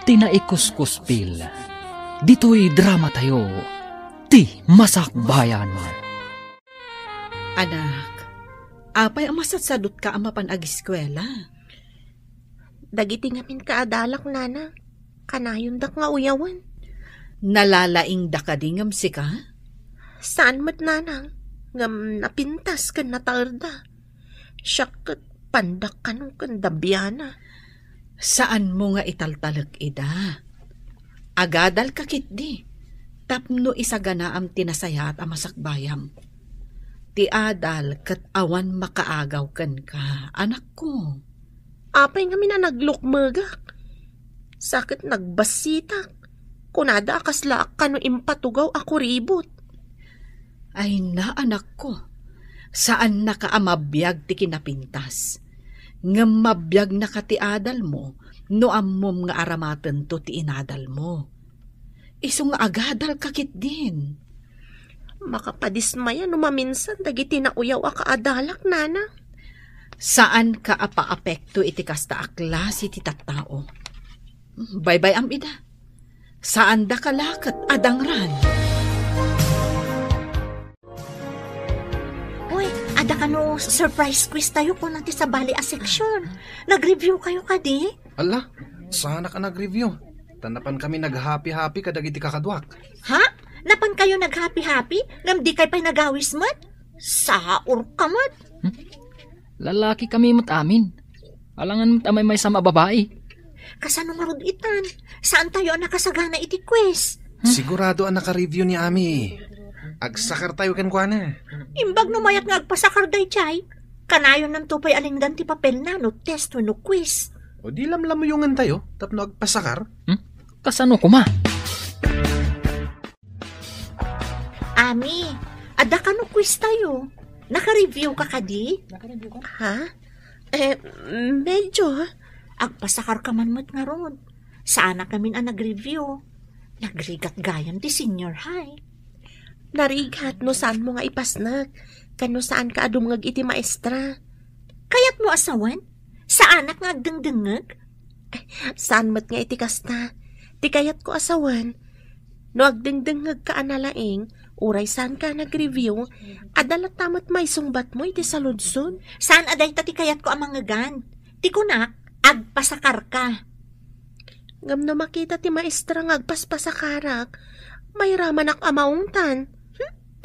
tinaikuskuspil. Dito'y drama tayo, ti masakbayan man. Anak, apay ang masatsadot ka ang mapanag-eskwela. Dagiti ngamin kaadalak, nana. Kanayon dak nga uyawan. Nalalaing da ka dingam si ka? Saan mat, nanang? Ngam napintas kan natarda. Siyak pandak ka nung kandabiyana. Saan mo nga italtalag ida? Agadal kakit di. Tapno isagana am tinasayat ang masakbayam. Ti adal kat awan makaagaw kan ka, anak ko. Apay nga mina naglukmagak. Sakit nagbasitak. Kunada akasla ka no impatugaw ako ribot. Ay na, anak ko. Saan nakaamabiyag ti kinapintas? Nga mabiyag na ka ti adal mo, no ammom nga aramatan to ti inadal mo. Iso nga agadal kakit din. Makapadismaya no maminsan dagiti na uyaw a kaadalak, nana. Saan ka apa-apekto iti kasta aklas iti tattao? Bye-bye am ida. Saan da kalakat adangran? Ada ka no surprise quiz tayo po natin sa Bali A section. Nag-review kayo kadi? Ala, sana ka nag-review. Tanapan kami nag-happy-happy kadagiti kakadwak. Ha? Napan kayo nag-happy-happy? Ngam di kay pa'y nagawis mat? Saur ka mat? Lalaki kami mat amin. Alangan mat amay may sama babae. Kasano nga rod itan? Saan tayo ang nakasagana iti quiz? Sigurado ang naka-review ni Ami. Agsakar tayo kenkwana. Imbag numayat nga agpasakar day chay. Kanayon ng tupay alinggan ti papel na no test no quiz. O di lamlamuyungan tayo, tapno agpasakar. Kasano kuma? Ami, ada ka no quiz tayo. Naka-review ka kadi? Ha? Medyo. Agpasakar ka man mat nga ron. Saan na kami ang nag-review? Nagrigat gayan ti senior high. Narigat no saan mo nga ipasnag. Kano saan ka adumngag iti maestra. Kayat mo asawan? Saan nga agdengdengag? Saan mat nga iti kasta? Ti kayat ko asawan. No agdengdengag ka analaing, uray saan ka nag-review, adalat tamat may sungbat mo iti saludsod. Saan aday ta ti kayat ko amang ngagan? Ti kunak, agpasakar ka. Ngam no makita ti maestra nga agpaspasakarak, may ramanak amaungtan.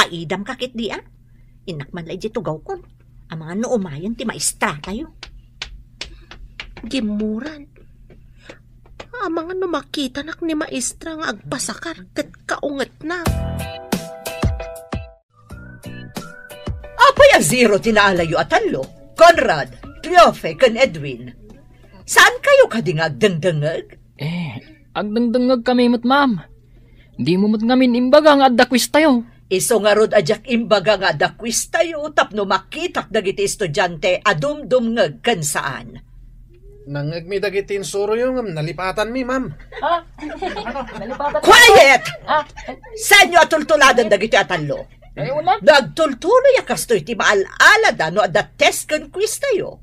Paidam kakit di Inak man lay di tugaw kon. Ang mga noomayan ti maestra tayo. Gimuran. Ang mga no makita nak ni maestra nga agpasakar ket kaunget na. Apay a zero tinaalayo atanlo. Conrad, Tiofe, ken Edwin. Saan kayo kadingag dengdengag? Agdengdengag kami mat ma'am. Di mo mat ngamin imbaga nga adda quiz tayo. Iso nga rod adyak imbaga nga dakwis tayo tapno makitak dagiti estudyante adumdumngeg ken saan. Nangag mi dagiti insuro yung nalipatan mi, ma'am. Quiet! Saan nyo atultuladan dagiti atanlo? Nagtultuloy akastoy ti maalala no adda test ken quiz tayo.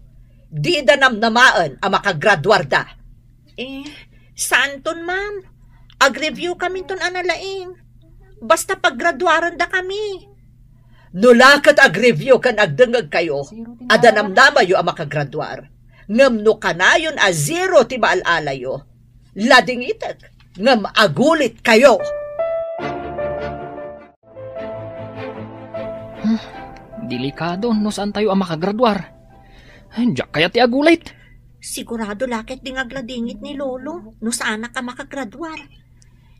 Di da namnamaan ang makagraduar da. Saan ton ma'am? Ag-review kami ton analaing. Basta paggraduaran da kami. Nulakat ag-review kan agdengag kayo, adanamnamayo ang makagraduar. Ngam no kanayon a zero ti maalalayo. Lading itak, ngam agulit kayo. Delikado no saan tayo ang makagraduar. Diyak kaya ti agulit. Sigurado lakit ding agladingit ni Lolo no saan ka makagraduar.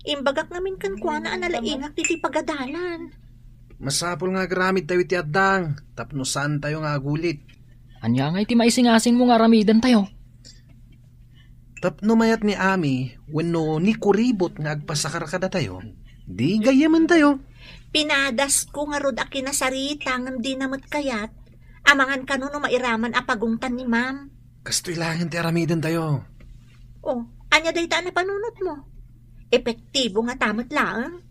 Imbagak namin kan kuana analaingak ti pagadalan. Masapol nga gramid tayo ti addang, tapno saan tayo nga agulit. Anya nga iti maisingasing mo nga ramidan tayo. Tapno mayat ni Ami, wenno ni kuribot nga agpasakar kada tayo, di gayaman tayo. Pinadas ko nga rod akinasarita ngam di namat kayat, amangan kano no mairaman apagungtan ni ma'am. Kastoy langin ti aramidan tayo. Anya day taan na panunot mo? Epektibo nga tamat lang.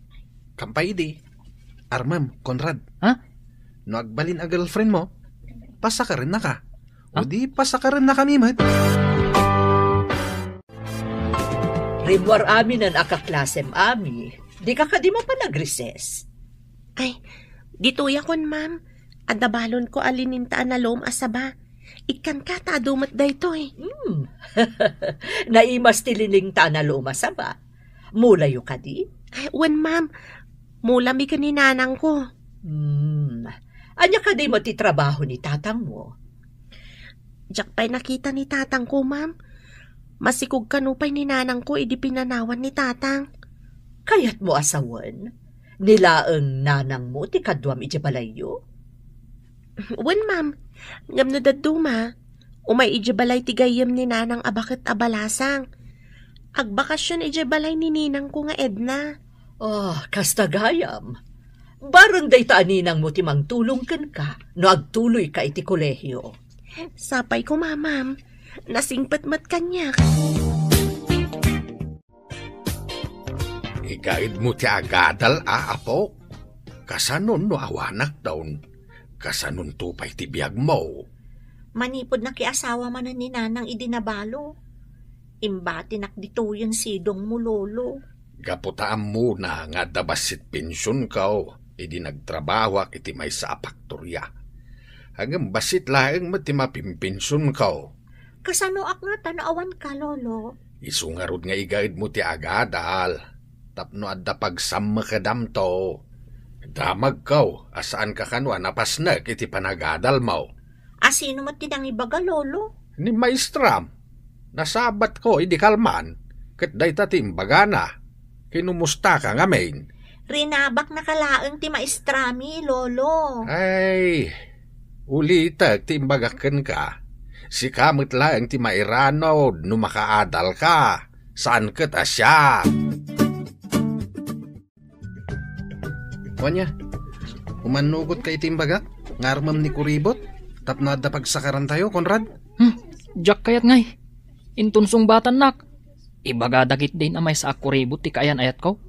Kampay di. Armam, Conrad. Ha? No agbalin a girlfriend mo, pasakarin na ka. O di pasakarin na kami, mat. rimwar amin ang akaklasem ami. Di ka mo pa nag-recess. Ay, gituya kon ma'am. Adabalon ko alinintaan na loom asaba. Ikan ka tadumat da ito eh. Naimas tililing ta na lumasa ba? Mulayo ka di? Ay, wan ma'am. Mula mi kaninanang ko. Anya ka di mo titrabaho ni tatang mo? Diyak pa'y nakita ni tatang ko, ma'am. Masikog kanupay ni nanang ko, idi pinanawan ni tatang. Kayat mo asawan? Nilaang nanang mo ti kadwam iti balayo? Wan, ma'am. Ngam na daduma. Umay iji balay ti gayem ni nanang abakit abalasang. Agbakasyon iji balay ni ninang ko nga Edna. Kasta gayam. Barang day taaninang mo ti mangtulong ka, no agtuloy ka iti kolehyo. Sapay ko, ma'am. Nasingpatmat kanyak. Igaid mo ti agadal, apo. Kasanon no awanak daun. Kasanon tupay ti biyag mo. Manipod na kiasawa man ni nanang idinabalo. Imbati nakdituyon sidong mo lolo. Gaputaan mo na nga dabasit pensyon kao. Idi nagtrabawak iti may sa apaktorya. Hanggang basit laeng mati mapimpensyon kao. Kasano ak nga tanawan ka, lolo? Isungarod nga igaid mo ti agadal. Tapno adda pagsama ka damto. Damag kao, asaan ka kanwa napasnag iti panagadal mo. Asino mo tinang ibaga, lolo? Ni maestram. Nasabat ko, idi kalman. Kat day tatimbaga na. Kinumusta ka nga main. Rinabak na kalaang ti maestrami, lolo. Ay, ulitag timbagakan ka. Si kamot lang ti mairano no makaadal ka. Saan kat asya? Wanya, umanugot kay timbagak? Ngarmam ni kuribot? Tapno adda pagsakaran tayo, Conrad? Jack kayat ngay. Intunsong batan nak. Ibagadagit din amay sa akuribot ti kayan ayat ko.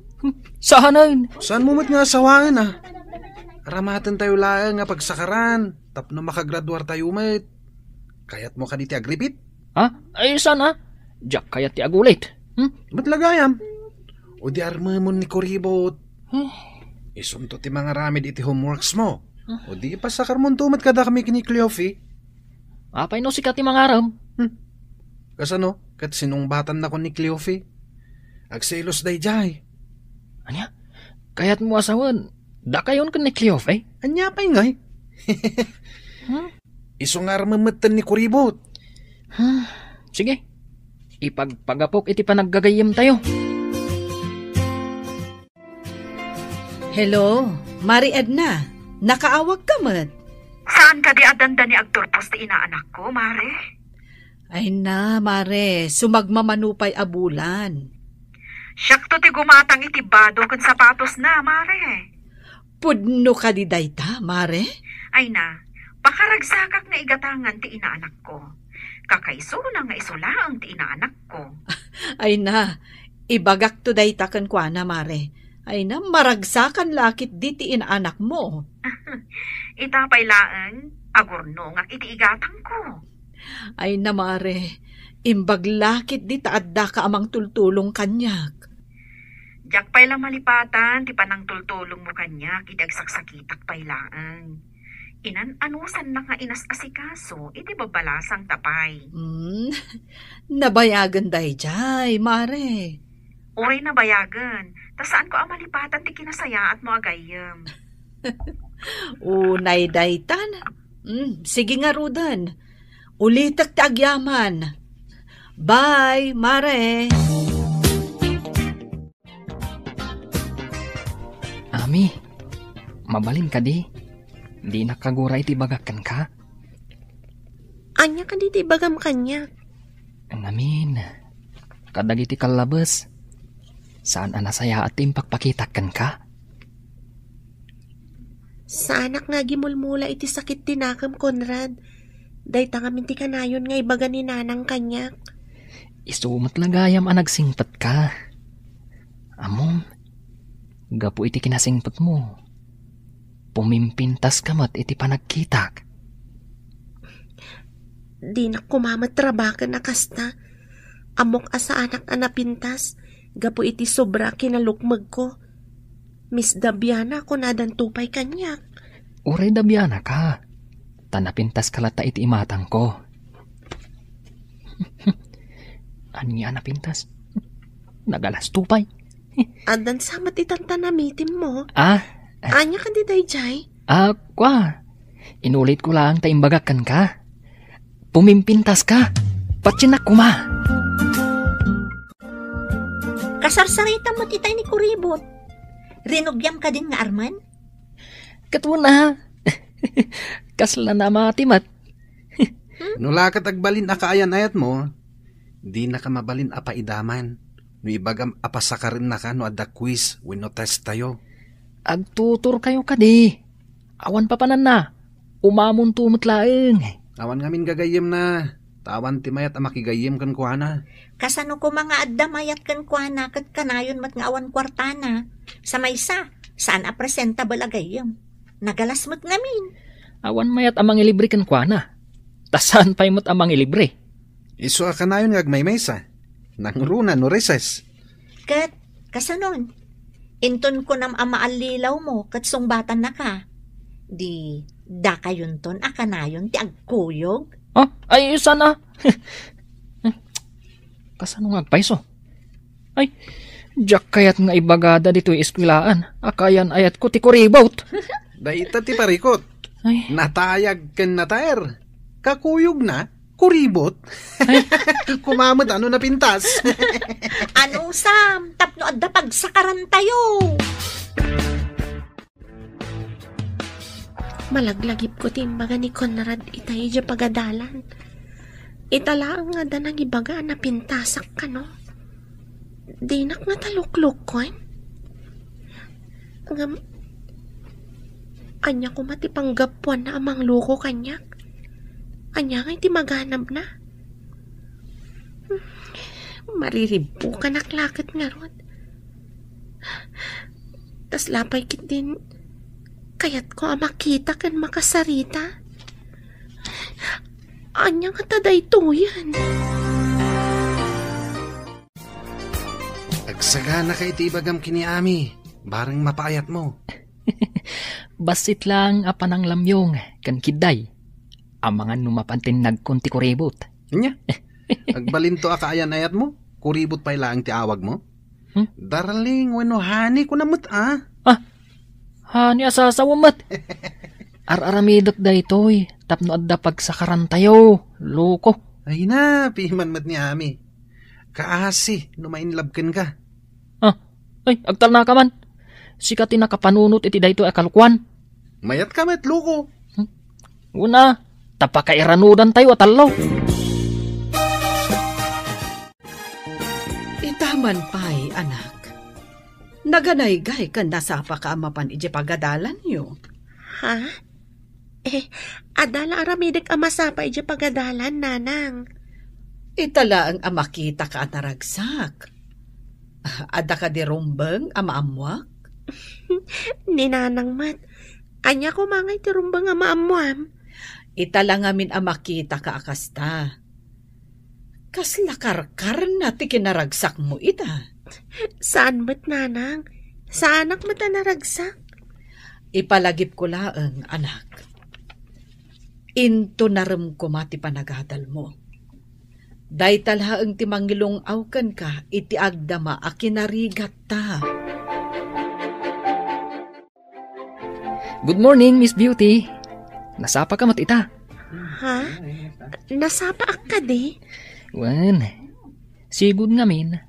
Sahanan. Saan mo nga asawangan Aramatan tayo lang nga pagsakaran. Tapno makagraduar tayo met. Kayat mo ka di ti agripit? Ay sana. Jack kayat ti agulit. Ba't lagayam? O di armamon ni kuribot. Isunto ti mga ramid iti homeworks mo. O di pasakar mo tumat kada kami kini Cleofi. Apay no sikat ti mga aram. Kasano? Kat sinungbatan na ko ni Cleofi. Agselos day jay. Anya? Kayat mo asawan. Da kayon ka ni Cleof eh? Anya pa'y ngay. Isungar mamatan ni kuribot. Sige. Ipagpagapok iti panaggagayim tayo. Hello, Mari Edna. Nakaawag ka man. Saan ka di adanda ni agturpos ti inaanak ko, Mare? Ay na, Mare. Sumagmamanupay abulan. Siyak to ti gumatang itibado kan sapatos na, Mare. Pudno ka di dayta, Mare? Ay na, pakaragsakak nga igatangan ti inaanak ko. Kakaiso na nga isulaang ti inaanak ko. Ay na, ibagak to dayta kan kwa na, Mare. Ay na, maragsakan lakit di ti inaanak mo. Itapay laan, agurno nga iti igatang ko. Ay na, Mare, imbag lakit di taadda ka amang tultulong kanyak. Diyak pa'y lang malipatan, ti panang tultulong mo kanyak, idagsaksitak pa'y laan. Inan-anusan na nga inas asikaso, iti babalasang tapay. Nabayagan day jay, Mare. Uray na bayagan, ta saan ko ang malipatan ti kinasaya at mo agayem. Unay daytan. Sige nga, Rudan. Ulitak ti agyaman. Bye, Mare. Ami, mabalin ka di. Di nakaguray ti bagakan ka. Anya ka di ti bagam kanya. Namin, kadagiti kalabas. Saan anasaya at impakpakitakan ka? Sa anak nga gimulmula iti sakit tinakam, Conrad. Day tangamin ti kanayon nga ibaga ni nanang kanyak. Isumat lagayam ang nagsingpat ka. Amom, gapu iti kinasingpat mo. Pumimpintas kamat iti panagkitak. Di na kumamat trabakan na kasta. Amok asa anak anapintas. Gapo iti sobra kinalukmag ko. Miss Dabiana ko nadan tupay kanyak. Uray Dabiana ka. Tanapintas kalata iti imatang ko. Anya napintas? Nagalas tupay. Adan samat itang tanamitin mo. Anya ka di dayjay? Kwa. Inulit ko lang taimbagakan ka. Pumimpintas ka. Patsinak ko ma. Kasarsarita mo titay ni Kuribot. Rinugyam ka din nga Arman? Katwa na. Kasla na matimat. Nulakat agbalin akaayan ayat mo, di na ka mabalin apaidaman. No ibagam apasakarin na ka no adda quiz wenno test tayo. Agtutur kayo kadi. Awan papanan na. Umamon tumot laeng. Awan ngamin gagayem na. Tawan timayat ang makigayem kan kuana. Kasano ko mga adda mayat kan kuana kat kanayon mat nga awan kwartana. Sa maysa, saan a presentable agayem? Nagalas mo't ngamin. Awan mayat amang ilibre kan kuana. Tasan pa'y mo't amang ilibre. Iso a kanayon nga agmaymaysa. Nangruna no reses. Kat, kasanon? Inton ko nam amaalilaw mo kat sungbatan na ka. Di, da kayon ton a kanayon ti agkuyog. Ay, sana. Kasano nga agpaiso? Ay, jak kayat nga ibagada dito'y eskwilaan. Akayan ayat ko ti Kuribot. Daita ti parikot. Ay. Natayag ken nataer. Kakuyog na, Kuribot. Kumamot ano na pintas. Ano Sam? Tapno adda pagsakaran tayo. Malaglagip ko timbaga ni Conrad itay dya pagadalan. Italaang nga da nang ibaga na pintasak ka no. Dinak nga talukluk ko eh. Anya ko matipanggapuan na amang luko kanyak. Anya nga iti maganap na. Mariribo ka naklakit nga ron. Tas lapay kit din kayat ko makita kan makasarita. Anya nga taday to yan. Agsagana kay ti ibagam kiniami. Barang mapayat mo. Basit lang apanang lamyong kan kiday. Ang mga numapantin nagkunti Kuribot. Nya? Agbalinto akaayan ayat mo? Kuribot pa'y laang ti awag mo? Darling, weno hani ko namot Hani asasawamat. Ar-aramidot da ito'y. Tapno adda pagsakaran tayo. Loko. Ay na, pihiman mat ni Ami. Kaasi, numainlabken ka. Ay, agtal na ka man. Sikati nakapanunot iti da ito akalukwan. Mayat ka met, loko. Una, tapakairanudan tayo atalaw. Itaman pa'y, anak. Naganaygay kan nasapa ka amapan ije pagadalan nyo. Ha? Adala aramidek amasapa ije pagadalan, nanang. Itala ang amakita ka naragsak. Ada ka di rumbeng amaamwak? Ninanang mat. Anya ko mangay ti rumbeng amaamwam. Itala ngamin amakita ka akasta. Kaslakarkar na ti kinaragsak mo ita. Saan mat, nanang? Saanak mat na naragsak? Ipalagip ko laang, anak. Into naram ko mati panagadal mo. Day talhaang ti mangilong awkan ka, iti agdama a kinarigat ta. Good morning, Miss Beauty. Nasapa ka mat ita. Ha? Nasapa ak ka di? Wan, sigud ngamin.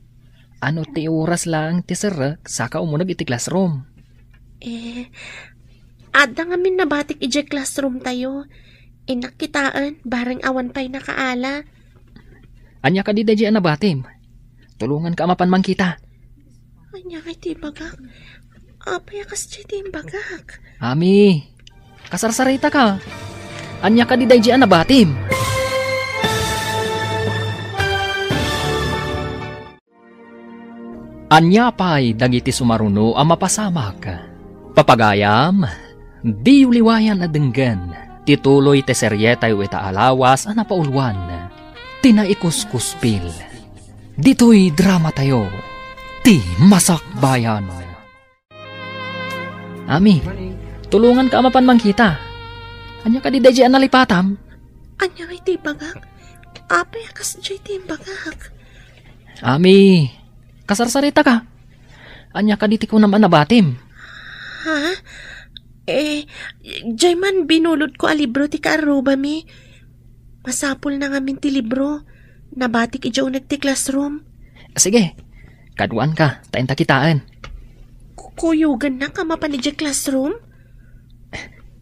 Ano ti oras lang ti serak saka umunag iti classroom. Ada ngamin nabatik ije classroom tayo. Inakitaan, bareng awan pa'y nakaala. Anya ka di da na batim. Tulungan ka mapan mang kita. Anya kay ti bagak. Apay akas ti bagak. Ami, kasarsarita ka. Anya ka di da na batim. Anya pa'y dagiti sumaruno ang mapasamak. Papagayam, di uliwayan na denggan. Tituloy te seryeta yu ita alawas ang napaulwan. Tinaikus-kuspil. Dito'y drama tayo. ti masakbayan. Ami, tulungan ka amapan mang kita. Anya ka di dahi nalipatam? Anya may tibagak? Apay akas jay timbagak. Ami, kasarsarita ka. Anya ka di ko naman nabatim. Ha? Jay man binulod ko a libro ti kaaruba mi. Masapul na ngamin ti libro. Nabatik ijaw nagti classroom. Sige, kaduan ka, tain takitaan. Kuyugan na ka mapan iti classroom?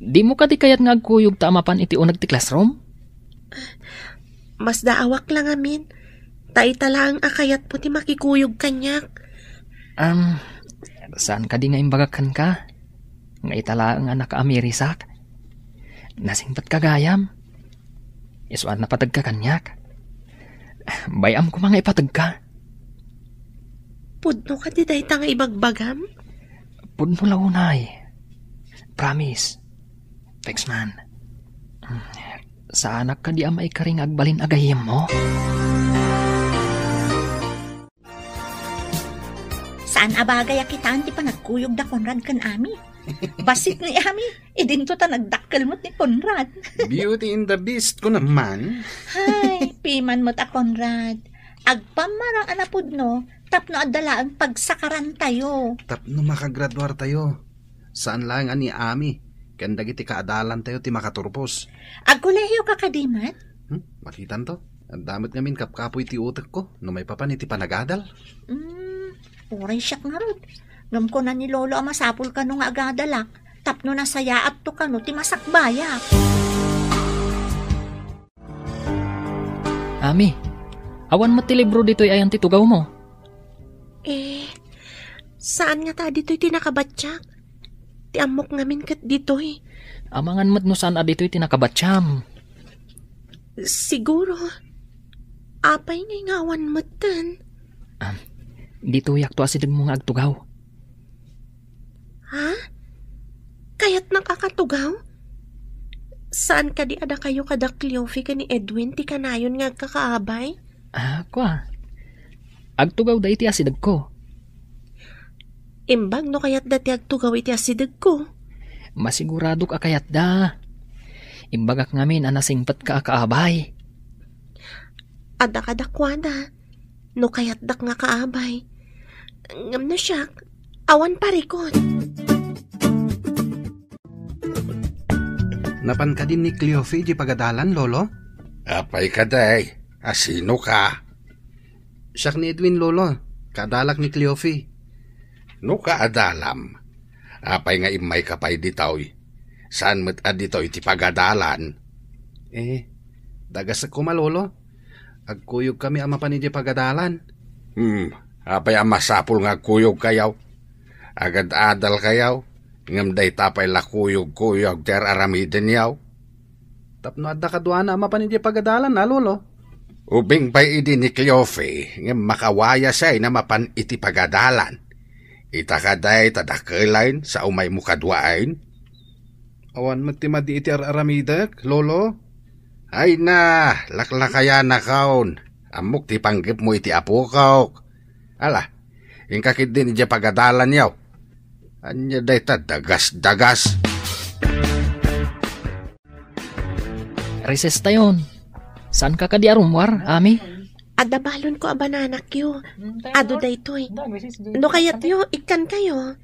Di mo ka di kayat nga agkuyog ta amapan iti unag ti classroom? Mas daawak lang amin. Taitala ang akayat mo ti makikuyog kanyak. Saan ka di nga imbagakan ka? Nga itala ang anak amirisak. Nasingpat kagayam. Isuan na patag ka kanyak. Bayam ko mga ipatag ka. Pudno ka di dahi nga ibagbagam? Pudno launay. Promise. Thanks man. Sa anak ka di amay ka ring agbalin agayim mo? Saan abagay akitaan ti panagkuyog da Conrad kan ami? Basit ni ami, idinto ta nagdakkel mo't ni Conrad. Beauty in the Beast ko naman. Hay, piman mo't a Conrad. Agpamarang anapod no, tapno adala ang pagsakaran tayo. Tapno makagraduar tayo. Saan lang ani Ami? Kanda iti kaadalan tayo ti makaturpos. Agkolehiyo ka kadimat? Makitan to. Ang damit ngamin kapkapoy ti utak ko. No may papan iti panagadal. Uray siyak nga ron. Ngam ko na ni Lolo ang masapul ka nung agadalak. Tapno na saya at to ka no ti masakbayak. Ami, awan mo ti libro dito'y ayan titugaw mo. Saan nga ta dito'y tinakabatsak? Ti amok ngamin kat dito'y. Amangan mo't no saan dito'y tinakabatsyam. Siguro. Apay nga ngawan mo tan. Dito yak to asidag mo nga agtugaw. Ha? Kaya't nakakatugaw? Saan ka di ada kayo kada Cleofi ka ni Edwin ti kanayon nga kakaabay? Kwa. Agtugaw da iti asidag ko. Imbag no kaya't dati agtugaw iti asidag ko. Masigurado ka kayat da. Imbagak ngamin anasingpat ka kaabay. Ada kadakwada. No kaya't dak nga kaabay. Ngam na siyak. Awan parikot. Napan ka din ni Cleofi di pagadalan, Lolo? Apay ka day. Asino ka? Siyak ni Edwin, Lolo. Kadalak ni Cleofi. No ka adalam. Apay nga imay kapay ditaw. Saan mo't adito iti pagadalan? Dagas ako Lolo. Agkuyog kami ama pa ni di pagadalan. Apay ang masapul nga kuyog kayaw. Agad adal kayaw. Ngam day tapay lakuyog-kuyog ter aramiden yaw. Tapno adda kadwana ama pa ni di pagadalan na, Lolo. Ubing pa'y idi ni Cleofi. Ngam makawaya siya na mapan iti pagadalan. Itakaday tadakelain sa umay mo kadwain. Awan matimadi iti aramidak, Lolo. Ay na, laklakaya na kaon. Amok ti panggip mo iti apo kaok. Ala, ingkakit din iti pagadalan yaw. Anya day ta dagas-dagas. Recess tayon. Saan ka di arumwar, Ami? Adabalon ko a bananak yo. Ado daytoy. No kayat yo, ikan kayo.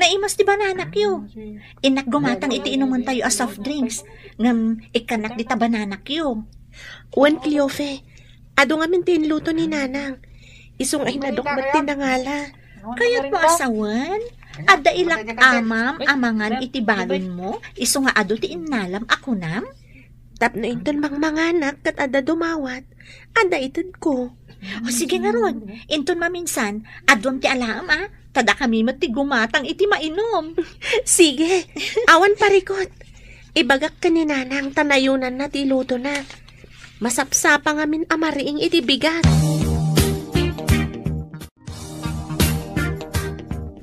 Naimas di bananak yo. Inak gumatang iti inuman tayo as soft drinks. Ngam ikanak di ta bananak yo. Wan Cleofe. Ado nga mintin luto ni Nanang. Isong ay nadokbat tinangala. Kaya't mo asawan? Ada ilak amam, amangan iti balon mo? Iso nga ado ti inalam ako nam? Tapno inton mangmanganak kat ada dumawat. Ada itid ko. O sige nga ron, inton maminsan, adwam ti alam Tada kami mati gumatang iti mainom. Sige, awan parikot. Ibagak ka ni Nanang tanayunan na ti luto na. Masapsapa ngamin amariing iti bigat.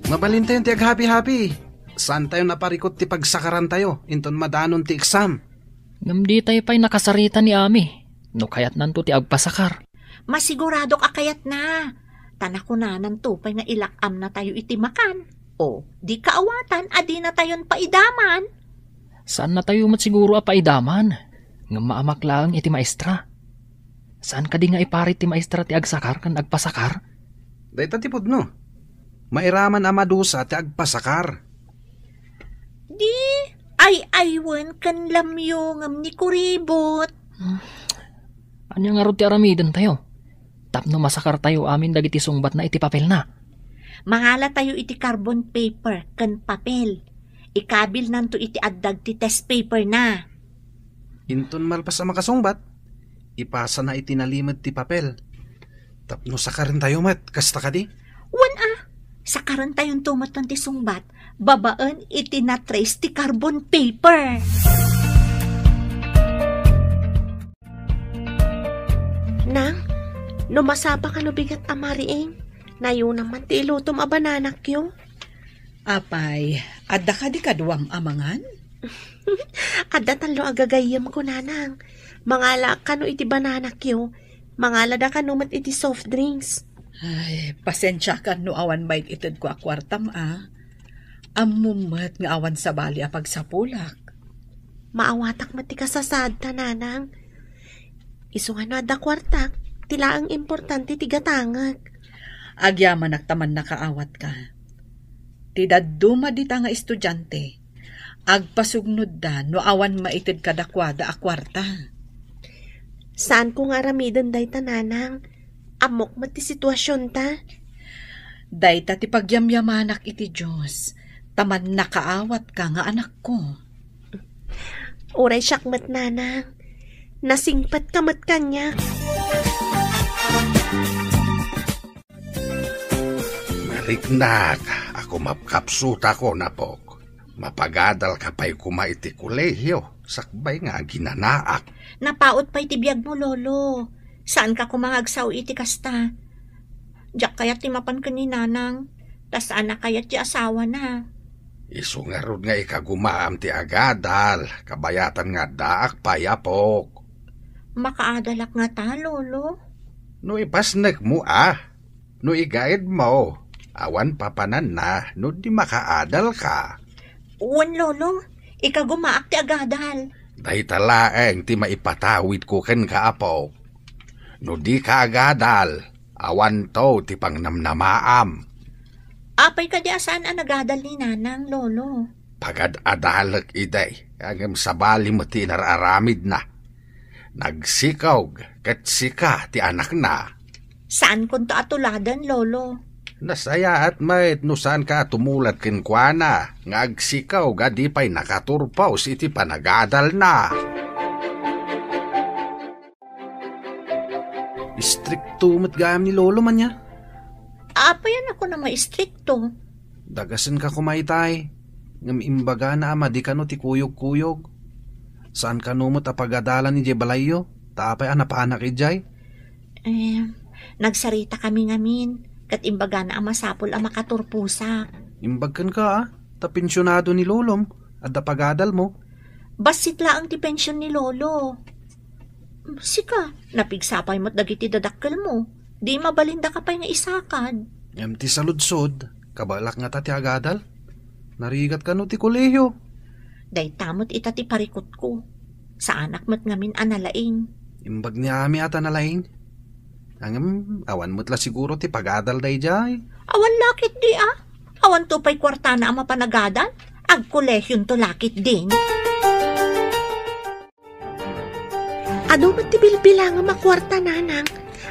Mabalin tayo ti ag-happy-happy. Saan tayo naparikot ti pagsakaran tayo? Inton madanon ti exam. Ngam di tayo pa'y nakasarita ni Ami. No kayat nanto ti agpasakar. Masigurado ka kayat na. Tanakunanan tupay nga ilakam na tayo iti makan. O, di kaawatan, adi na tayon paidaman. Saan na tayo siguro apaidaman? Nga maamaklaan iti maestra. Saan ka di nga iparit ti maestra ti agsakar kan agpasakar? Dahita tipod no. Mairaman amadusa ti agpasakar. Di, ay aywan kan lamyo ngam ni kuribot. Anya nga ro ti aramidan tayo? Tapno masakar tayo amin dagiti sungbat na iti papel na. Mangala tayo iti carbon paper kan papel. Ikabil nanto iti addag ti test paper na. Inton malpas sa makasungbat, ipasa na itinalimad ti papel. Tapno sakarin tayo mat, kasta ka di? Sakaran tayong tumaton ti sungbat, babaan iti na trace ti carbon paper. Nang, numasapa ka no bigat amariing. Nayo naman ti ilutom a bananak yo. Apay, adda ka di kaduam amangan? Adda talo agagayam ko nanang. Mangala ka no iti bananak yo. Mangala da ka no mat iti soft drinks. Ay, pasensya ka no awan bait itid ko akwartam Amumat nga awan sa bali a pagsapulak. Maawatak mati kasasad ta nanang. Isungan na da kwartak, tila ang importante ti gatangag. Agyaman naktaman nakaawat ka. Tidaduma dita nga estudyante. Agpasugnod da no awan maitid kadakwada a kwarta. Saan ko nga ramidan day ta nanang? Amok mati sitwasyon ta. Dayta ti pagyamyamanak iti Diyos. Taman nakaawat ka nga anak ko. Uray syakmat nanang. Nasingpat kamat kanya. Mariknak, ako mapkapsuta ko na pok. Mapagadal ka pa'y kumaiti kolehiyo. Sakbay nga ginanaak. Napaot pa iti biyag mo, lolo. Saan ka kumangagsaw iti kasta? Diyak kayat ti mapan ka ni nanang. Tas anak kayat ti asawa na. Isungarod nga ikagumaam ti agadal. Kabayatan nga daak payapok. Makaadalak nga ta, lolo. No ipasnek mo No igaid mo. Awan papanan na no di makaadal ka. Uwan, lolo. Ikagumaak ti agadal. Dahi talaeng ti maipatawid ko ken kaapok. No di ka agadal, awan to ti pangnamnamaam. Apay ka di asaan ang nagadal ni nanang, lolo? Pagad adalak iday, agam sabali mo ti nararamid na. Nagsikawg kat sika ti anak na. Saan kunto atuladan, lolo? Nasaya at mait no saan ka tumulat kinkwana. Ngagsikaw ga di pa'y nakaturpaw si iti panagadal na. Istrikto matgayam ni lolo man niya. Apayan ako na maistrikto. Dagasan ka kumaitay. Ngam imbaga na ama di ka no ti kuyog-kuyog. Saan ka numot apagadalan ni Jebalayo? Tapay anak ijay? Nagsarita kami ngamin. Kat imbaga na amasapol ang makaturpusa. Imbagkan ka ta pensyonado ni lolom. At apagadal mo. Basit laang ti pensyon ni lolo. Sika, napigsapay mo't dagiti dadakkel mo. Di mabalinda ka pa'y nga isakad. Ti saludsod, kabalak nga ta ti agadal. Narigat ka no ti kolehiyo. Day tamot ita ti parikot ko. Sa anak mo't ngamin analaing. Imbag ni ami ata nalaing. Angam, awan mo't la siguro ti pagadal day jay. Awan lakit di Awan to pa'y kwarta na ang mapanagadal. Ag kolehyon to lakit din. Ado ba't ti bilbilang ang makwarta nanang?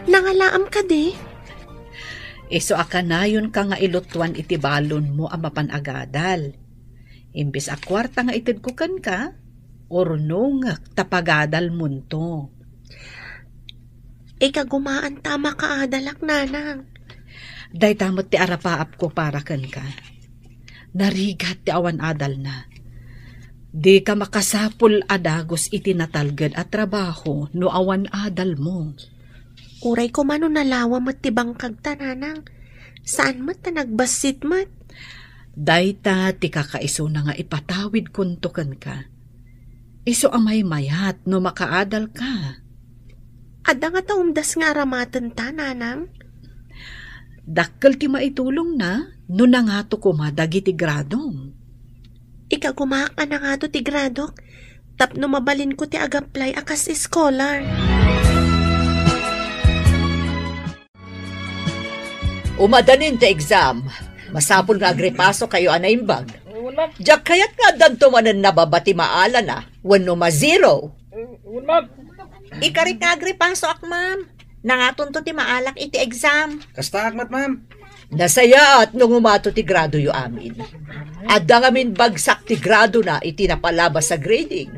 Nangalaam ka di? Iso akanayon ka nga ilutuan iti balon mo ang mapanagadal. Imbis akwarta nga itid kukan ka, ornong tapagadal munto. Ikagumaan tama ka adalak nanang. Day tamot ti arapaap ko para kan ka. Narigat ti awan adal na. Di ka makasapul adagos iti natalged at trabaho no awan adal mo. Uray ko mano nalawa mat ti bangkag tananang. Saan mat ta nagbasit mat? Dayta ti kakaiso na nga ipatawid kuntukan ka. Iso amay mayat no makaadal ka. Adda nga taumdas nga aramatan ta nanang. Dakkel ti maitulong na, no nangato ko dagiti gradong. Ika gumaak na nga to ti gradok. Tapno mabalin ko ti agaplay akas scholar. Umadanin ti exam. Masapul nga agripaso kayo anaimbag. Diyak kayat nga danto manan nababati maala na. Wano ma-zero. Ikarit nga agripaso ak, ma'am. Nangaton to ti maalak iti exam. Kasta akmat, ma'am. Nasaya at nung umato ti grado yu amin. Adda ngamin bagsak ti grado na iti napalabas sa grading.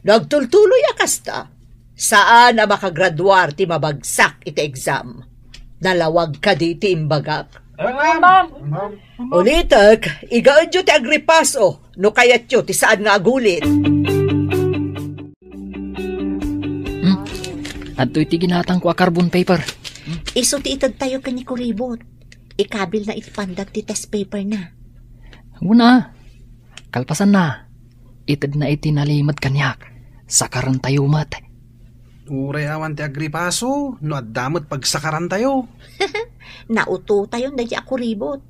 Nagtultuloy akasta. Saan na makagraduar ti mabagsak iti exam? Nalawag ka di ti imbagak. Ulitak, igaon ti agripaso, no kayat ti saan nga agulit. At iti ginatang ko a carbon paper. Iso ti itag tayo ka ni Kuribot. Ikabil na ipandag ti test paper na. Una, kalpasan na. Itad na iti nalimad kanyak. Sakaran tayo mat. Uray awan ti agripaso, no addamot pagsakaran tayo. Nauto tayo na di ako ribot.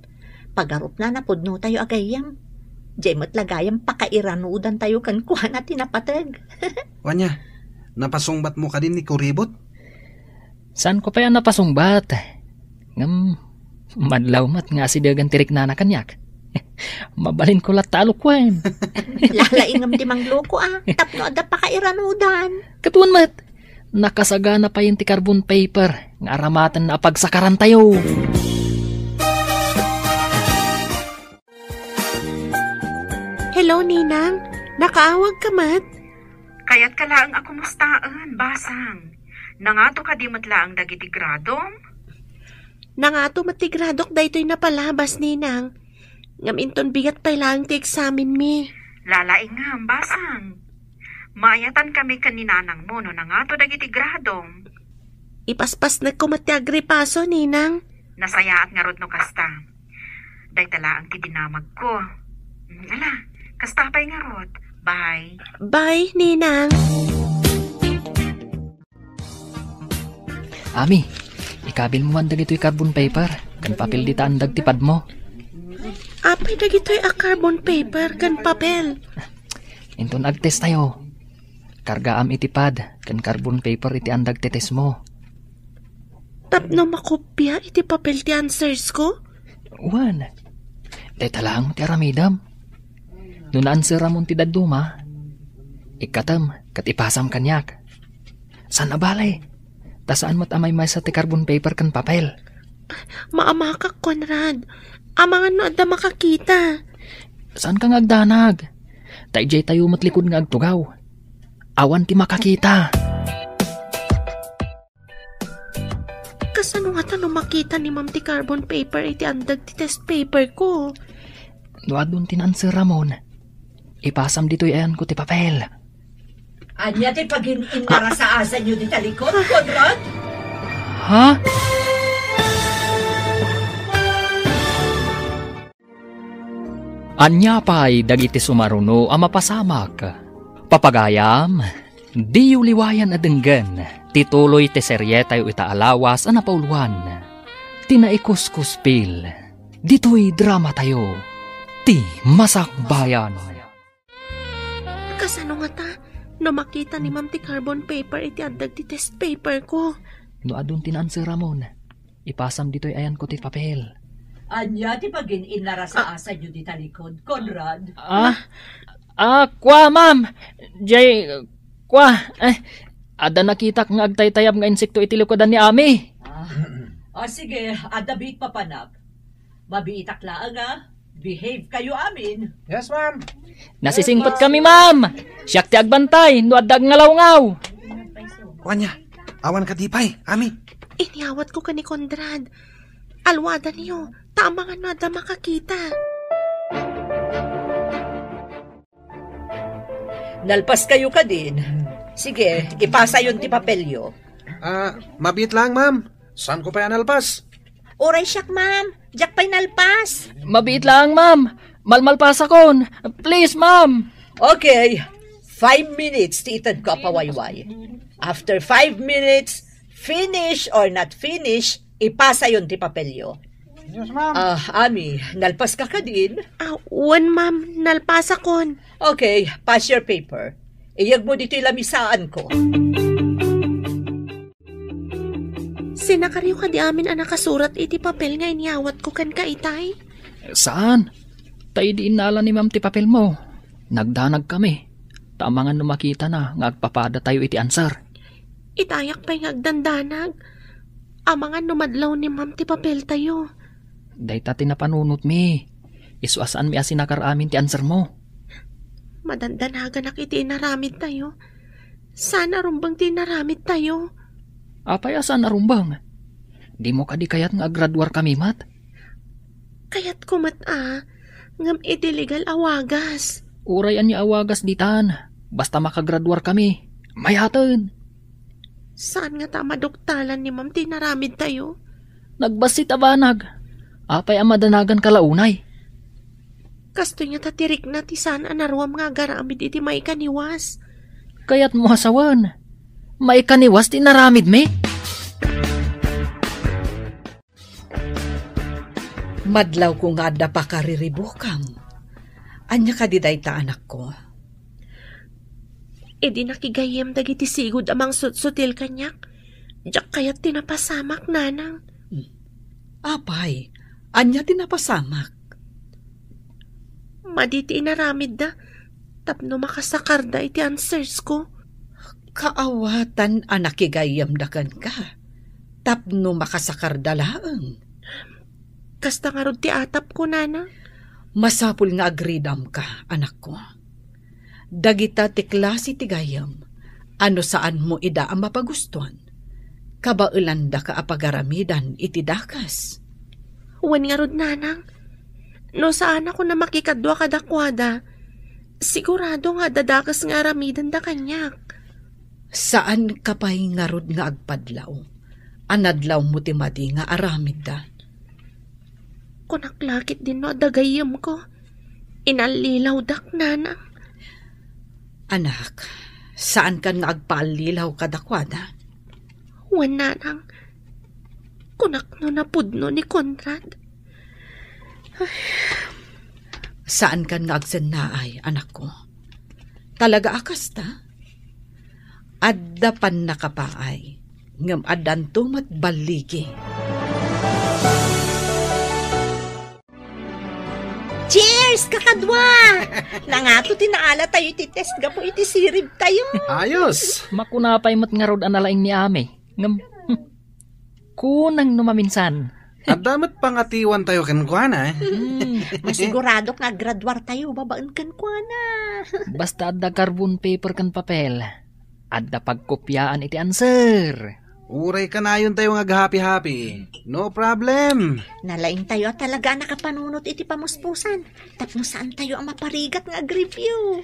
Pagarup na napudno tayo agayam. Diyay matlagayam pakairanudan tayo kan kuha na tinapatag. Wanya, napasungbat mo ka din ni Kuribot? Saan ko pa yan napasungbat? Madlaw mat nga si dagan tirik na kanyak. Mabalin ko latalo kwen. Lalaingam ti mangloko Tapno ada pakairanudan. Katuan mat, nakasagana pa yung ti carbon paper. Nga aramatan na pagsakaran tayo. Hello, Ninang. Nakaawag ka, mat? Kayat ka laang ako mustaan, basang. Nangato ka di matlaang dagiti gradong? Nangato matigradok daytoy napalabas, Ninang. Ngaminton bigat pa lang ti examen mi. Lalaingam, basang. Maayatan kami kaninanang mo no nangato dagiti gradong. Ipaspas na ko mati agripaso, Ninang. Nasayaat nga rod no kasta. Day talaang ti dinamag ko. Ala, kasta pa'y nga rod. Bye. Bye, Ninang. Ami, ikabil mo man dagito'y carbon paper. Kan papel di taandag tipad mo. Apay dagito'y a carbon paper kan papel. Inton agtest tayo. Kargaam itipad. Kan carbon paper iti andag tetes mo. Tapno makopya iti papel ti answers ko? Wan. Day talang ti aramidam. No naansera mo ti daduma. Ikatam kat ipasam kanyak. San abalay? Tasaan mo't amay may sa ti carbon paper kan papel. Maamakak, Conrad. Amangan no adda makakita. Saan ka ngagdanag? Taijay tayo mo't likod nga agtugaw. Awan ti makakita. Kasano nga tanong makita ni Ma'am ti carbon paper iti andag ti test paper ko? Doadun tinansir Ramon. Ipasam dito'y ayan ko ti papel. Anya ti pag-inara sa asa nyo di talikod, Conrad? Ha? Anya pa'y dagiti sumaruno ang mapasamak. Papagayam, di uliwayan adenggan, tituloy ti serye tayo itaalawas ang napauluan. Tinaikuskuspil, dito'y drama tayo, ti masakbayan. Kasano nga ta? No makita ni Ma'am ti carbon paper iti andag ti test paper ko. No adun tinansir Ramon, ipasam dito'y ayan ko ti papel. Anya ti pag-inara sa asa nyo di talikod, Conrad? Kwa, ma'am. Jay, kwa. Ada nakita kang agtaytayam nga insekto itilikodan ni Ami. Sige, adabit papanak. Mabiitak laang behave kayo amin. Yes, ma'am. Nasisingpot kami, ma'am. Siyak ti agbantay, no adag ngalaw-ngaw. Wanya, awan ka dipay, Ami. Iniawat ko ka ni Conrad. Alwada niyo, tama nga na da makakita. Nalpas kayo ka din. Sige, ipasa yun ti papelyo. Mabit lang, ma'am. Saan ko pa yan alpas? Oray siyak, ma'am. Diyak pa'y nalpas. Mabiit lang, ma'am. Malmalpas akon. Please, ma'am. Okay, 5 minutes ti itad ko pawayway. After 5 minutes, finish or not finish, ipasa yun ti papelyo. Yes, ma'am. Ami, nalpas ka din? Wan, ma'am. Nalpasa kon. Okay, pass your paper. Iyag mo dito lamisaan ko. Sinakaryo ka di amin ang nakasurat iti papel nga iniyawat ko kan ka itay. Saan? Tayo di inala ni ma'am ti papel mo. Nagdanag kami. Tamangan no makita na nga agpapada tayo iti answer. Itayak pa'y ngagdandanag. Amangan numadlaw ni ma'am ti papel tayo. Dayta tinapanunot mi. Isuasaan mi asinakar amin ti answer mo. Madandanagan ak iti inaramid tayo. Sana rumbang ti inaramid tayo. Apay asan narumbang? Di mo kadi kayat nga graduar kami mat? Kayat kumat ngam iti legal awagas. Urayan niya awagas ditan. Basta makagraduar kami. Mayatan. Saan nga tama doktalan ni ma'am tinaramid tayo? Nagbasit abanag. Apay amadanagan kalaunay. Kasto niya tatirik na ti saan anaruam nga garamid iti may kaniwas. Kayat mo hasawan. May kaniwas ti naramid me. Madlaw ko nga da pa kariribukam. Anya ka di dayta anak ko. E di nakigayem dagiti sigud amang sutsutil kanyak. Diyak kayat tinapasamak nanang. Apay, anya tinapasamak. Maditi inaramid da. Tapno makasakar da iti answers ko. Kaawatan anakigayam dakan ka. Tapno makasakar dalaang. Kasta nga rod ti atap ko, nana. Masapul nga agridam ka, anak ko. Dagita ti klase ti gayam, ano saan mo ida ang mapagustuhan. Kabailan da ka apagaramidan iti dakas. Wan nga rod, nanang. No saan ako na makikadwa kadakwada, sigurado nga dadakas nga aramidan da kanyak. Saan ka pa'y nga rod nga agpadlaw? Anadlaw mo ti madi nga aramid da. Kunaklakit din no dagayam ko. Inalilaw dak, nanang. Anak, saan ka nga agpalilaw kadakwada? Wan, nanang. Kunakno na pudno ni Conrad. Saan ka nga agsennaay, anak ko? Talaga akas ta? Adda pan nakapaay, ngam addan tumat baligi. Cheers, kakadwa! Nangato tinaala tayo iti test gapo iti sirib tayo. Ayos! Makunapay mat nga rod analaing ni ame. Ngam, kunang numaminsan. At damat pangatiwan tayo kankwana. Masigurado nga graduar tayo, babaan kan kwa na. Basta adda carbon paper kan papel. Adda pagkopyaan iti answer. Uray ka na yun tayo nga happy-happy. No problem. Nalaing tayo at talaga nakapanunot iti pamuspusan. Tapno saan tayo ang maparigat nga review.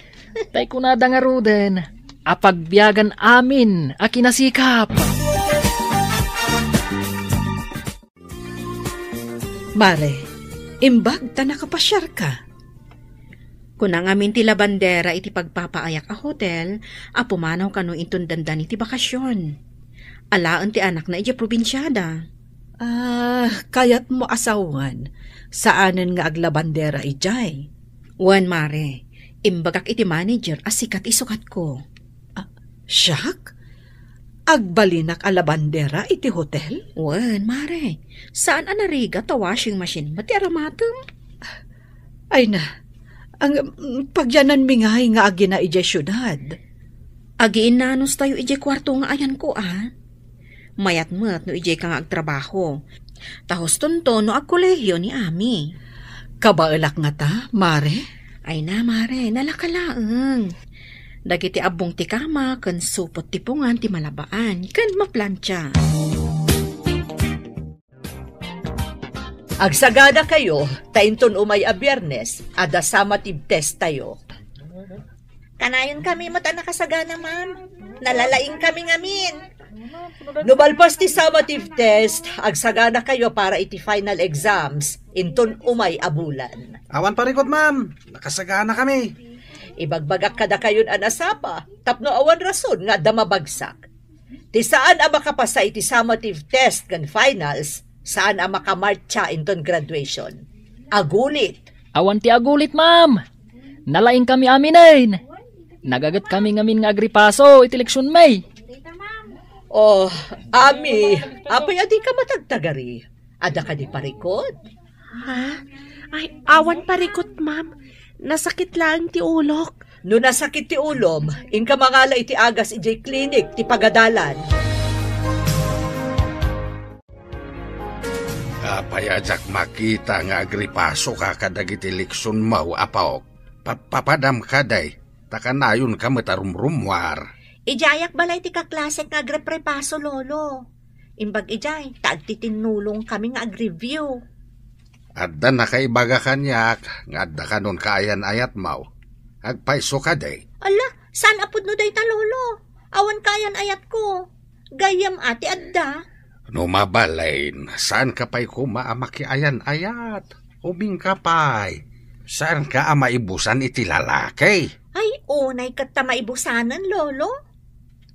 Tay kunada nga roden. Apagbiyagan amin a kinasikap. Mare, imbag ta nakapasyar ka. Kunang amin ti labandera iti pagpapaayak a hotel, a pumanaw kano intundandan iti bakasyon. Alaan ti anak na iti probinsyada. Kayat mo asawan, saanen nga aglabandera ijay. Wan, mare, imbagak iti manager as sikat isukat ko. Siyak? Agbalinak a labandera iti hotel? Wan, mare, saan anariga ta washing machine mati aramatem? Ay na, ang pagyanan mingay nga agi na ijay syudad. Agiin nanos tayo ijay kwarto nga ayan ko, Mayat-mat no ijay ka nga agtrabaho. Tahos tonto no agkolehiyo ni Ami. Kabailak nga ta, mare? Ay na, mare, nalakalaang. Dagiti abong ti kama, kan supot ti pungan ti malabaan, kan maplantya. Agsagada kayo, tainton umay a Biyernes, ada summative test tayo. Kanayon kami mata nakasagana, ma'am. Nalalaing kami ngamin. Numalpas ti summative test, agsagana kayo para iti final exams, inton umay abulan. Awan parikot, ma'am. Nakasagana kami. Ibagbagak kada kayon anasapa, tapno awan rason nga damabagsak. Ti saan ang makapasa iti summative test kan finals, Saan ang makamarcha inton graduation? Agulit. Awan ti agulit, ma'am. Nalaing kami aminin. Nagagat kami ngamin nga agripaso iti leksyon may. Oh, Ami, apay adi ka matagtagari. Ada ka di parikot? Ha? Ay, awan parikot, ma'am. Nasakit lang ti ulok. No nasakit ti ulom, inka mangala iti agas ijay klinik ti pagadalan. Payajak makita nga agripaso ka kadagiti leksyon mau apaok. Papadam kaday, takanayon ka matarumrumwar. Ijayak balay ti kaklasek nga agreprepaso, lolo. Imbag ijay, taagtitinulong kami nga agreview. Adda na kay baga kanyak, nga adda ka nun kaayan ayat mau. Agpaiso ka day. Ala, saan apod no day ta, lolo? Awan kayan ayat ko. Gayam ati adda. No mabalain, saan ka pa'y kumaamaki ayan ayat? Ubing ka pa'y. Saan ka maibusan iti lalaki? Ay, unay kat ta maibusanan, lolo.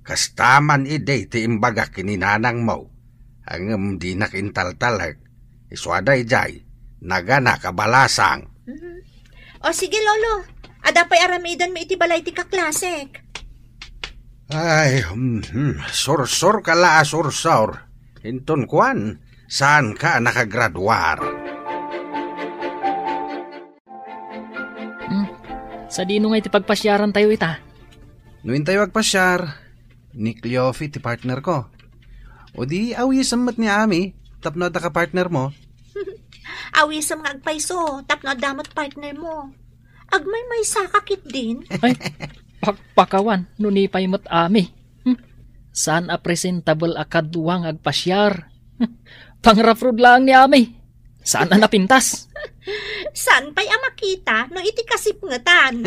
Kastaman ide ti imbaga kininanang mo. Ang di nakintaltalag. Iswaday jay, nagana kabalasang. O sige, lolo. Ada pa'y aramidan mo iti balay ti kaklasek. Ay, sursur ka la sursur. Hinton kuan, saan ka nakagraduar? Sa dino nga iti pagpasyaran tayo ita. Nuin tayo agpasyar, ni Cleofi ti partner ko. O di awisam mat ni Ami, tapno da ka partner mo. Awisam nga agpaiso, tapno damot partner mo. Agmay may sakakit din. Ay, pakawan, nunipay mat ami. Saan a presentable akaduwang agpasyar? Pangrafrod lang ni ami. Saan na napintas? Saan pa'y makita no iti kasipngatan?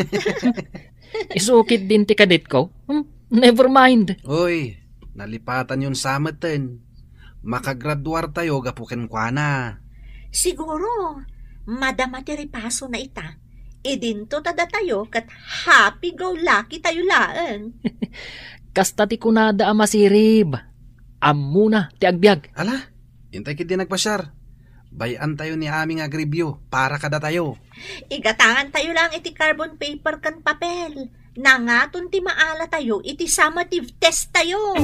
Isukit din ti kadit ko. Never mind. Uy, nalipatan yun samatan. Makagraduar tayo gapuken kwa na. Siguro, madama ti ripaso na ita. Idinto tada tayo kat happy go lucky tayo laan. Kasta ti kunada a masirib. Amuna ti agbyag. Ala, hintay kit din nagpasyar. Bayan tayo ni aming agribyo para kada tayo. Igatangan tayo lang iti carbon paper kan papel. Nangaton ti maala tayo iti summative test tayo.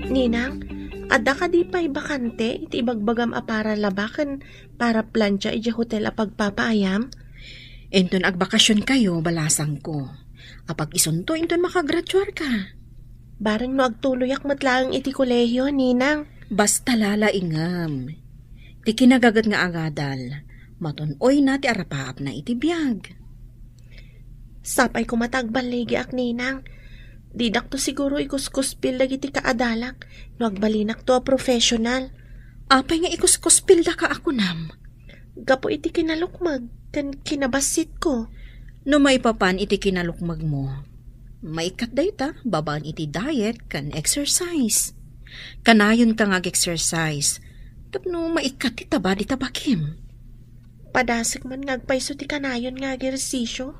Ninang, ada ka di pa'y bakante iti ibagbagam a para labakan para plancha iti hotel a pagpapaayam? Enton agbakasyon kayo, balasang ko. Apag isunto, enton makagraduar ka. Barang no agtuloyak matlaang iti kolehiyo, Ninang. Basta lalaingam. Ti kinagagat nga agadal. Matunoy na ti arapaap na iti biyag. Sapay ko matagbaligi ak, Ninang. Didak to siguro ikuskuspil dagiti kaadalak no agbalinak to a professional. Apay nga ikuskuspil da ka ako nam. Gapo iti kinalukmag kan kinabasit ko. No maipapan iti kinalukmag mo. Maikat dayta, babaan iti diet kan exercise. Kanayon ka nga exercise. Tapno maikat ti taba di tabakim. Padasik man ngagpaiso ti kanayon nga egersisyo.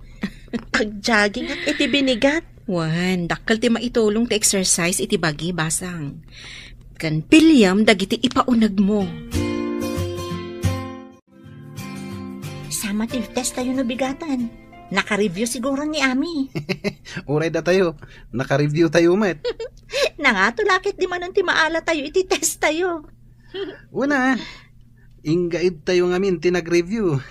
Ag-jogging at iti binigat. Wan, dakkel ti maitulong ti exercise iti bagi basang. Kan pilyam dagiti ipaunag mo. Summative test tayo no bigatan. Naka-review siguro ni Ami. Uray da tayo, naka-review tayo met. Nangatulakit di man ti maala tayo iti test tayo. Una, ingaid tayo ngamin tinag-review.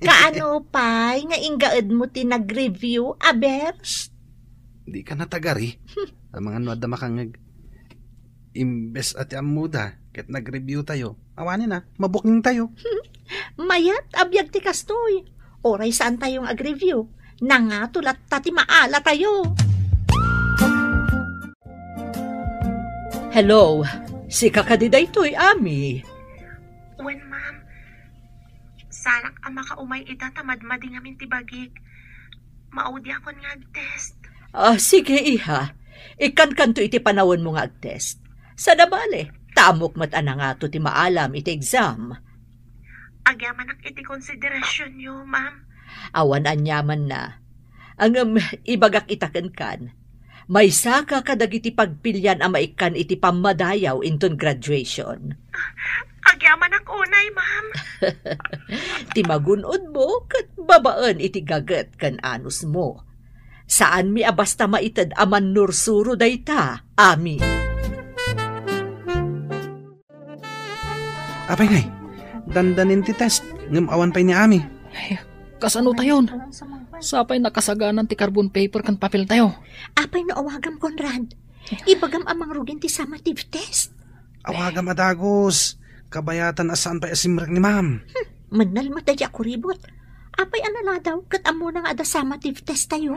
Kaano pa'y nga ingaid mo tinag-review, aber? Di ka natagari. Ang mga nuwad na makangag. Imbes at amuda, ket nag-review tayo. Awanin na, mabuking tayo. Mayat, abiyag ti kastoy. Oray saan tayong ag-review? Nangatulat tati maala tayo. Hello, si kakadiday to'y Ami. Wen, ma'am. Salak ang makaumay ita tamadmadi ngamin tibagik. Maudi akon nga ag-test. Sige iha, ikan-kanto iti panawon mo nga ag-test. Sa nabale, tamok mat nga to ti maalam iti exam. Agyaman ak iti konsiderasyon nyo, ma'am. Awan anyaman na. Ang ibagak itaken kan. May saka kadagiti pagpilyan ang maikan iti pamadayaw inton graduation. Agyaman ako unay, ma'am. Ti magunod mo kat babaan iti gagat kan anus mo. Saan mi abasta maitad aman nursuro dayta, ami. Apay ngay, dandanin ti test, ngam awan pa'y ni Ami. Kasano tayon? Sapay nakasaganan ti carbon paper kan papel tayo. Apay no awagam, Conrad. Ibagam amang rugin ti summative test. Awagam adagos, kabayatan asaan pa'y asimrak ni ma'am. Manal matadya ko ribot. Apay anala daw, kat amo na nga ada summative test tayo.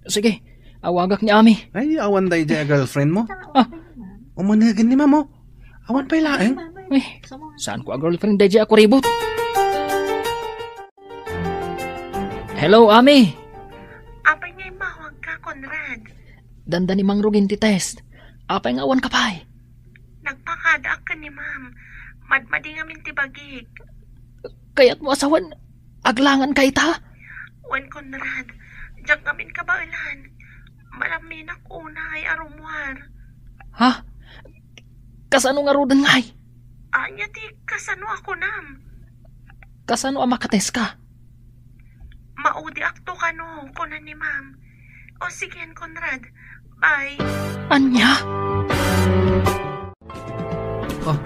Sige, awagak ni Ami. Ay, awan day dya girlfriend mo. Umanagan ni ma'am mo. Awan pa'y laeng. Saan ko a girlfriend day ako ribot? Hello, Ami. Apay nga'y mawag ka, Conrad. Danda ni Mang Rugin ti test. Apay nga awan ka pa'y. Nagpakadaak ka ni ma'am. Madmadi nga min ti bagik. Kaya't mo asawan, aglangan ka ita? Wen, Conrad, diyak ngamin kabailan. Malamin ako unay arumwar. Ha? Kasano nga rudan ngay? Anya ti kasano ako nam. Kasano ang makates ka? Maudi akto ka no, kunan ni ma'am. O sige, Conrad. Bye. Anya? Oh,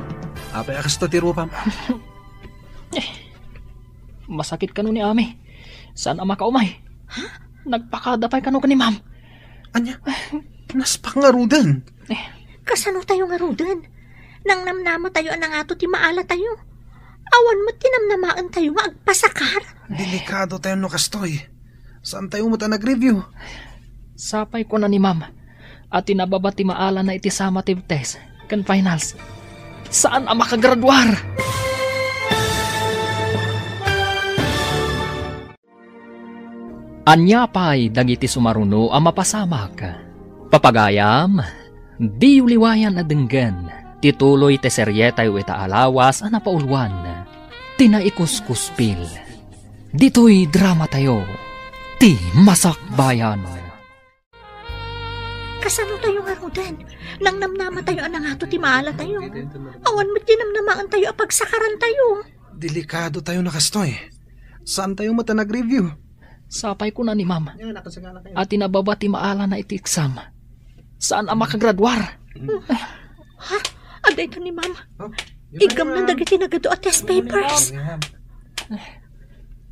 apay akas to tiro pam. Masakit ka no ni Ami. Saan ang makaumay? Nagpakadapay ka no ka ni ma'am. Anya? Naspangarudan. Kasano tayo nga rudan? Nang namnama tayo anang ato ti maala tayo. Awan mo tinamnamaan tayo nga agpasakar. Delikado tayo no kastoy. Saan tayo mo ta nag-review? Sapay ko na ni ma'am. At tinababa ti maala na iti summative test. Kan finals. Saan ang makagraduar? Anya pa'y dagiti sumaruno ang mapasamak. Papagayam, di uliwayan na denggan. Tituloy te serye tayo ita alawas ang napaulwan. Tinaikus-kuspil. Dito'y drama tayo. Ti Masakbayan. Kasano tayo nga rudan? Nang namnama tayo anang ato ti maala tayo. Awan mo tinamnamaan tayo apagsakaran tayo. Delikado tayo na kastoy. Saan tayo mo ta nag-review? Sapay ko na ni ma'am. At tinababa ti maala na iti exam. Saan ang makagraduar? Ha? Aday ito ni ma'am. Igam ng dagiti nagado at test papers.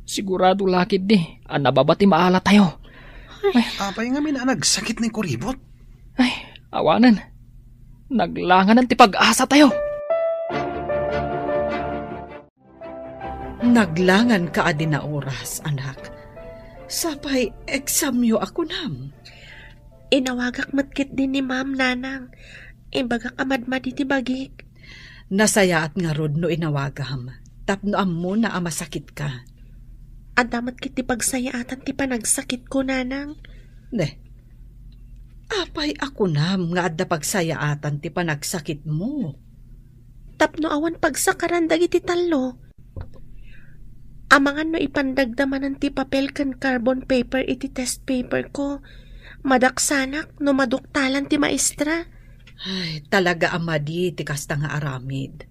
Sigurado lakid di. Ang nababa ti maala tayo. Apay nga minanag sakit ni kuribot. Ay, awanan. Naglangan ng ti pag-asa tayo. Naglangan ka adi na oras, anak. Sapay, examyo ako nam. Inawagak matkit din ni ma'am nanang. Imbagak amadmad iti bagik. Nasayaat nga rod no inawagam. Tapno ammo na amasakit ka. Adamat kiti pagsayaatan ti panagsakit ko nanang. Ne, apay ako nam nga adda pagsayaatan ti panagsakit mo. Tapno awan pagsakaran dagiti talo. Amangan no ipandagdamanan ti papel kan carbon paper iti test paper ko. Madaksanak no maduktalan ti maestra. Ay, talaga amadi ti kasta nga aramid.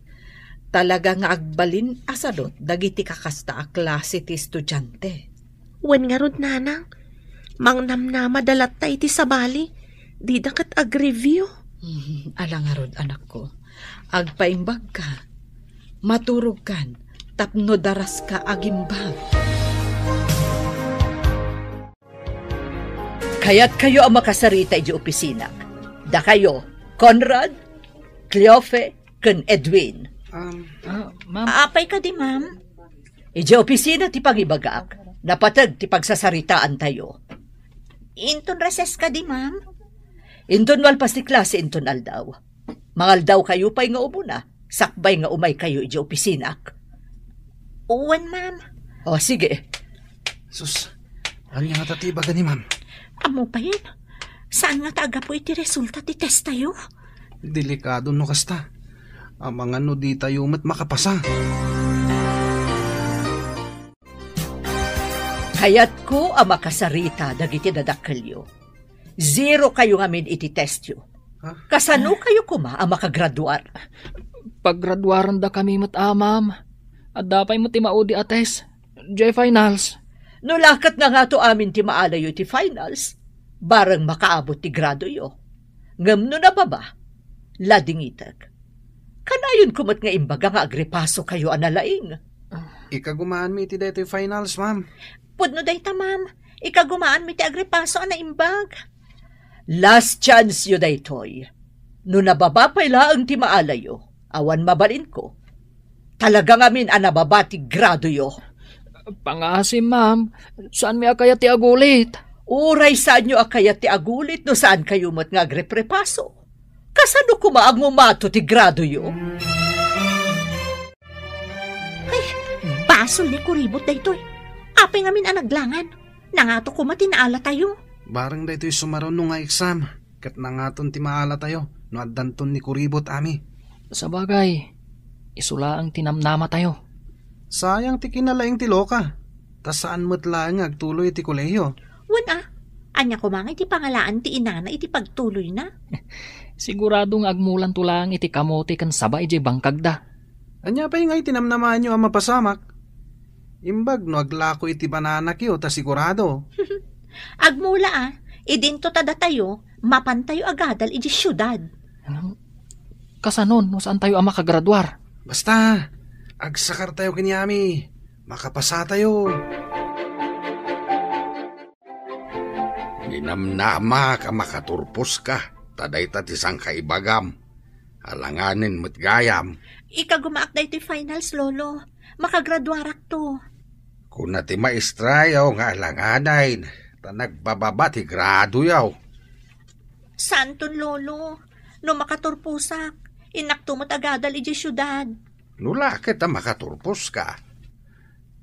Talaga nga agbalin asadot dagiti kakasta a klase ti estudyante. Wen nga rod nanang, mangnamnama dalat ta iti sabali, di dakat ag-review. Alang nga rod anak ko, agpaimbag ka, maturog kan, tapno daras ka agimbag. Kaya't kayo ang makasarita iti opisina. Da kayo, Conrad, Cleofe, ken Edwin. Ma'am. Apay ka di, ma'am. Iti opisina ti pangibagak, napatag ti pagsasaritaan tayo. Inton reses ka di, ma'am. Inton walpas ti klase inton aldaw. Mangaldaw kayo pa'y nga umuna, sakbay nga umay kayo iti opisina. Uwan, ma'am. O, sige. Sus, ano nga tatibaga ni ma'am? Amo pa yun? Saan nga taaga po iti resulta ti test tayo? Delikado no kasta. Ang mga no di tayo mat makapasa. Kaya't ko ang makasarita dagiti dadakkelyo. 0 kayo ngamin iti test yo. Kasano kayo kuma ang makagraduar? Paggraduaran da kami matamam. At dapay mo ti maudi ates. J-finals. No lakat na nga to amin ti maalayo ti finals, barang makaabot ti grado yo. Ngam no na ba? Ladingitag. Kanayon kumat nga imbaga nga agripaso kayo analaing. Ikagumaan mi ti daytoy finals, ma'am. Pudno dayta, ma'am. Ikagumaan mi ti agripaso na imbag. Last chance yo daytoy. No nababa pa ilaang ti maalayo, awan mabalin ko. Talaga ngamin anababa ti grado yo. Pangasim, ma'am. Saan mi akaya ti agulit? Uray saan nyo akaya ti agulit no saan kayo mat nga agreprepaso. Kasano kumaag mo mato ti grado yo? Basol ni kuribot daytoy. Apay ngamin ang naglangan. Nangato ko matinaala tayo. Barang daytoy sumaron no nga exam. Kat nangaton ti maala tayo. No addanton ni kuribot ami. Sa bagay, isula ang tinamnama tayo. Sayang ti kinalaing ti loka. Tas saan mo't lang agtuloy ti kolehiyo. Wana, anya ko mga iti pangalaan ti inana iti pagtuloy na. Siguradong agmulan tulang iti kamote kan sabay iti bangkag da. Anya pa yung nga itinamnamaan nyo ang mapasamak. Imbag no aglako iti bananak yo ta sigurado. Agmula idinto tada tayo, mapantayo agadal iti syudad. Kasanon, no saan tayo ang makagraduar? Basta, agsakar tayo kanyami. Makapasa tayo. Ginamnama ka makaturpos ka. Taday tatisang kaibagam. Alanganin mo't gayam. Ikagumaak da ito'y finals, lolo. Makagraduarak to. Kung na ti maestra yaw nga alanganain, ta nagbababa ti grado yaw. Santon, lolo. No makaturpusak, inaktumot agadal iti syudad. Nulakit ta makaturpos ka.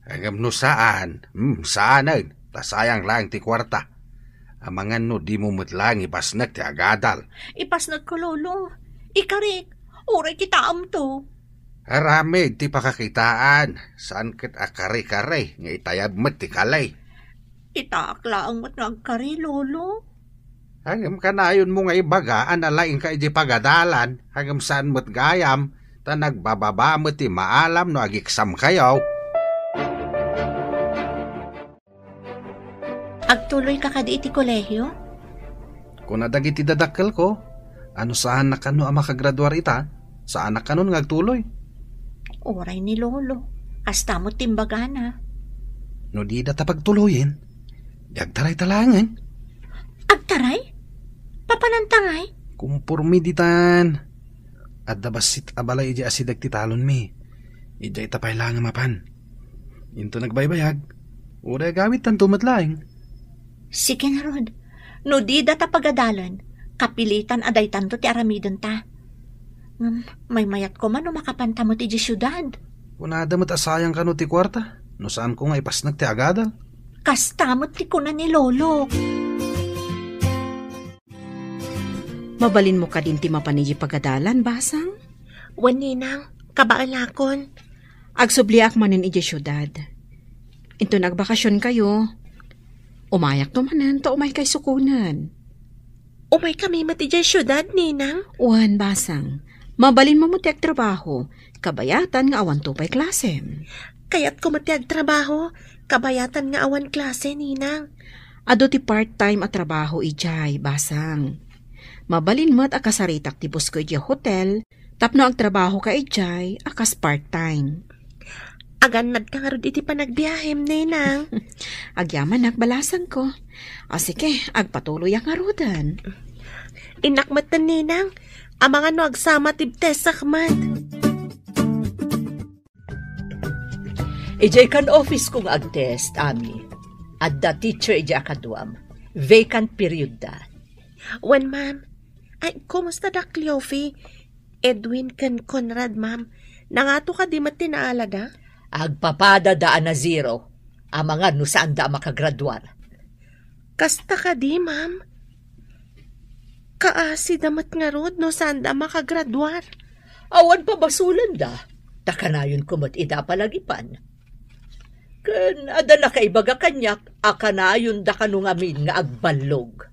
Hanggang no saan, saanan, tasayang lang ti kwarta. Amangan no di mo mutlang ipasnag ti agadal. Ipasnag ko, lolo. Ikarik, uray kita to. Aramid ti pakakitaan, saan kit akari-kari, nga itayab mat ti kalay. Itakla ang mat nagkari, lolo. Hanggang kanayon mo nga ibaga, analaing ka iti pagadalan, hanggang saan mat gayam, ta nagbababa mat ti maalam no agiksam kayaw. Agtuloy ka kadi iti kolehyo? Kung nadag iti dadakkel ko, ano saan na kano ang makagraduar ita? Saan na kanon nga agtuloy? Oray ni lolo. Hasta mo timbaga na. No di data pagtuloyin, di agtaray talangan. Agtaray? Papanantangay? Kumpurmi ditan. At dabasit abalay iji asidag ti talon mi. Ija itapay lang mapan. Into nagbaybayag. Uray gamit tan tumatlaing. Sige na, Rod. No di data pagadalan, kapilitan aday tanto ti aramidon ta. May mayat ko man no makapantamot iti syudad. Kunada mo't asayang ka no ti kwarta. No saan ko nga ipasnag ti agadal. Kastamot ti kuna ni lolo. Mabalin mo ka din ti mapanigi pagadalan, basang? Waninang, kabaalakon. Agsubliak manin iti syudad. Ito nagbakasyon kayo. Umayak to manan, to umay kay sukunan. Umay kami mati dyan syudad, ninang. Uwan, basang. Mabalin mo mutiag trabaho. Kabayatan nga awan to pa'y klase. Kaya't ko matiag trabaho, kabayatan nga awan klase, ninang. Ado ti part-time at trabaho ijay, basang. Mabalin mo't akasaritak ti bus ko ijay hotel, tapno ang trabaho ka ijay, akas part-time. Aganad ka nga rin iti panagbiyahem, ninang. Agyaman nagbalasan ko. O sige, agpatuloy ang arudan. Inakmatan, ninang. Amang ano agsama tibtes sakmat. Ijay kan office kong agtest, ami. At da teacher ijay akaduam. Vacant period da. Wan, ma'am. Ay, kumusta da, Cleophie? Edwin kan Conrad, ma'am. Nangato ka di matinaala da? Agpapada daan na 0. Amangan no saan da makagraduar. Kasta ka di, ma'am. Kaasi damat nga rod no saan da makagraduar. Awan pa basulan da. Takanayon kumot ida palagipan. Kan ada na kaibaga kanyak, akanayon da kanungamin nga agbalog.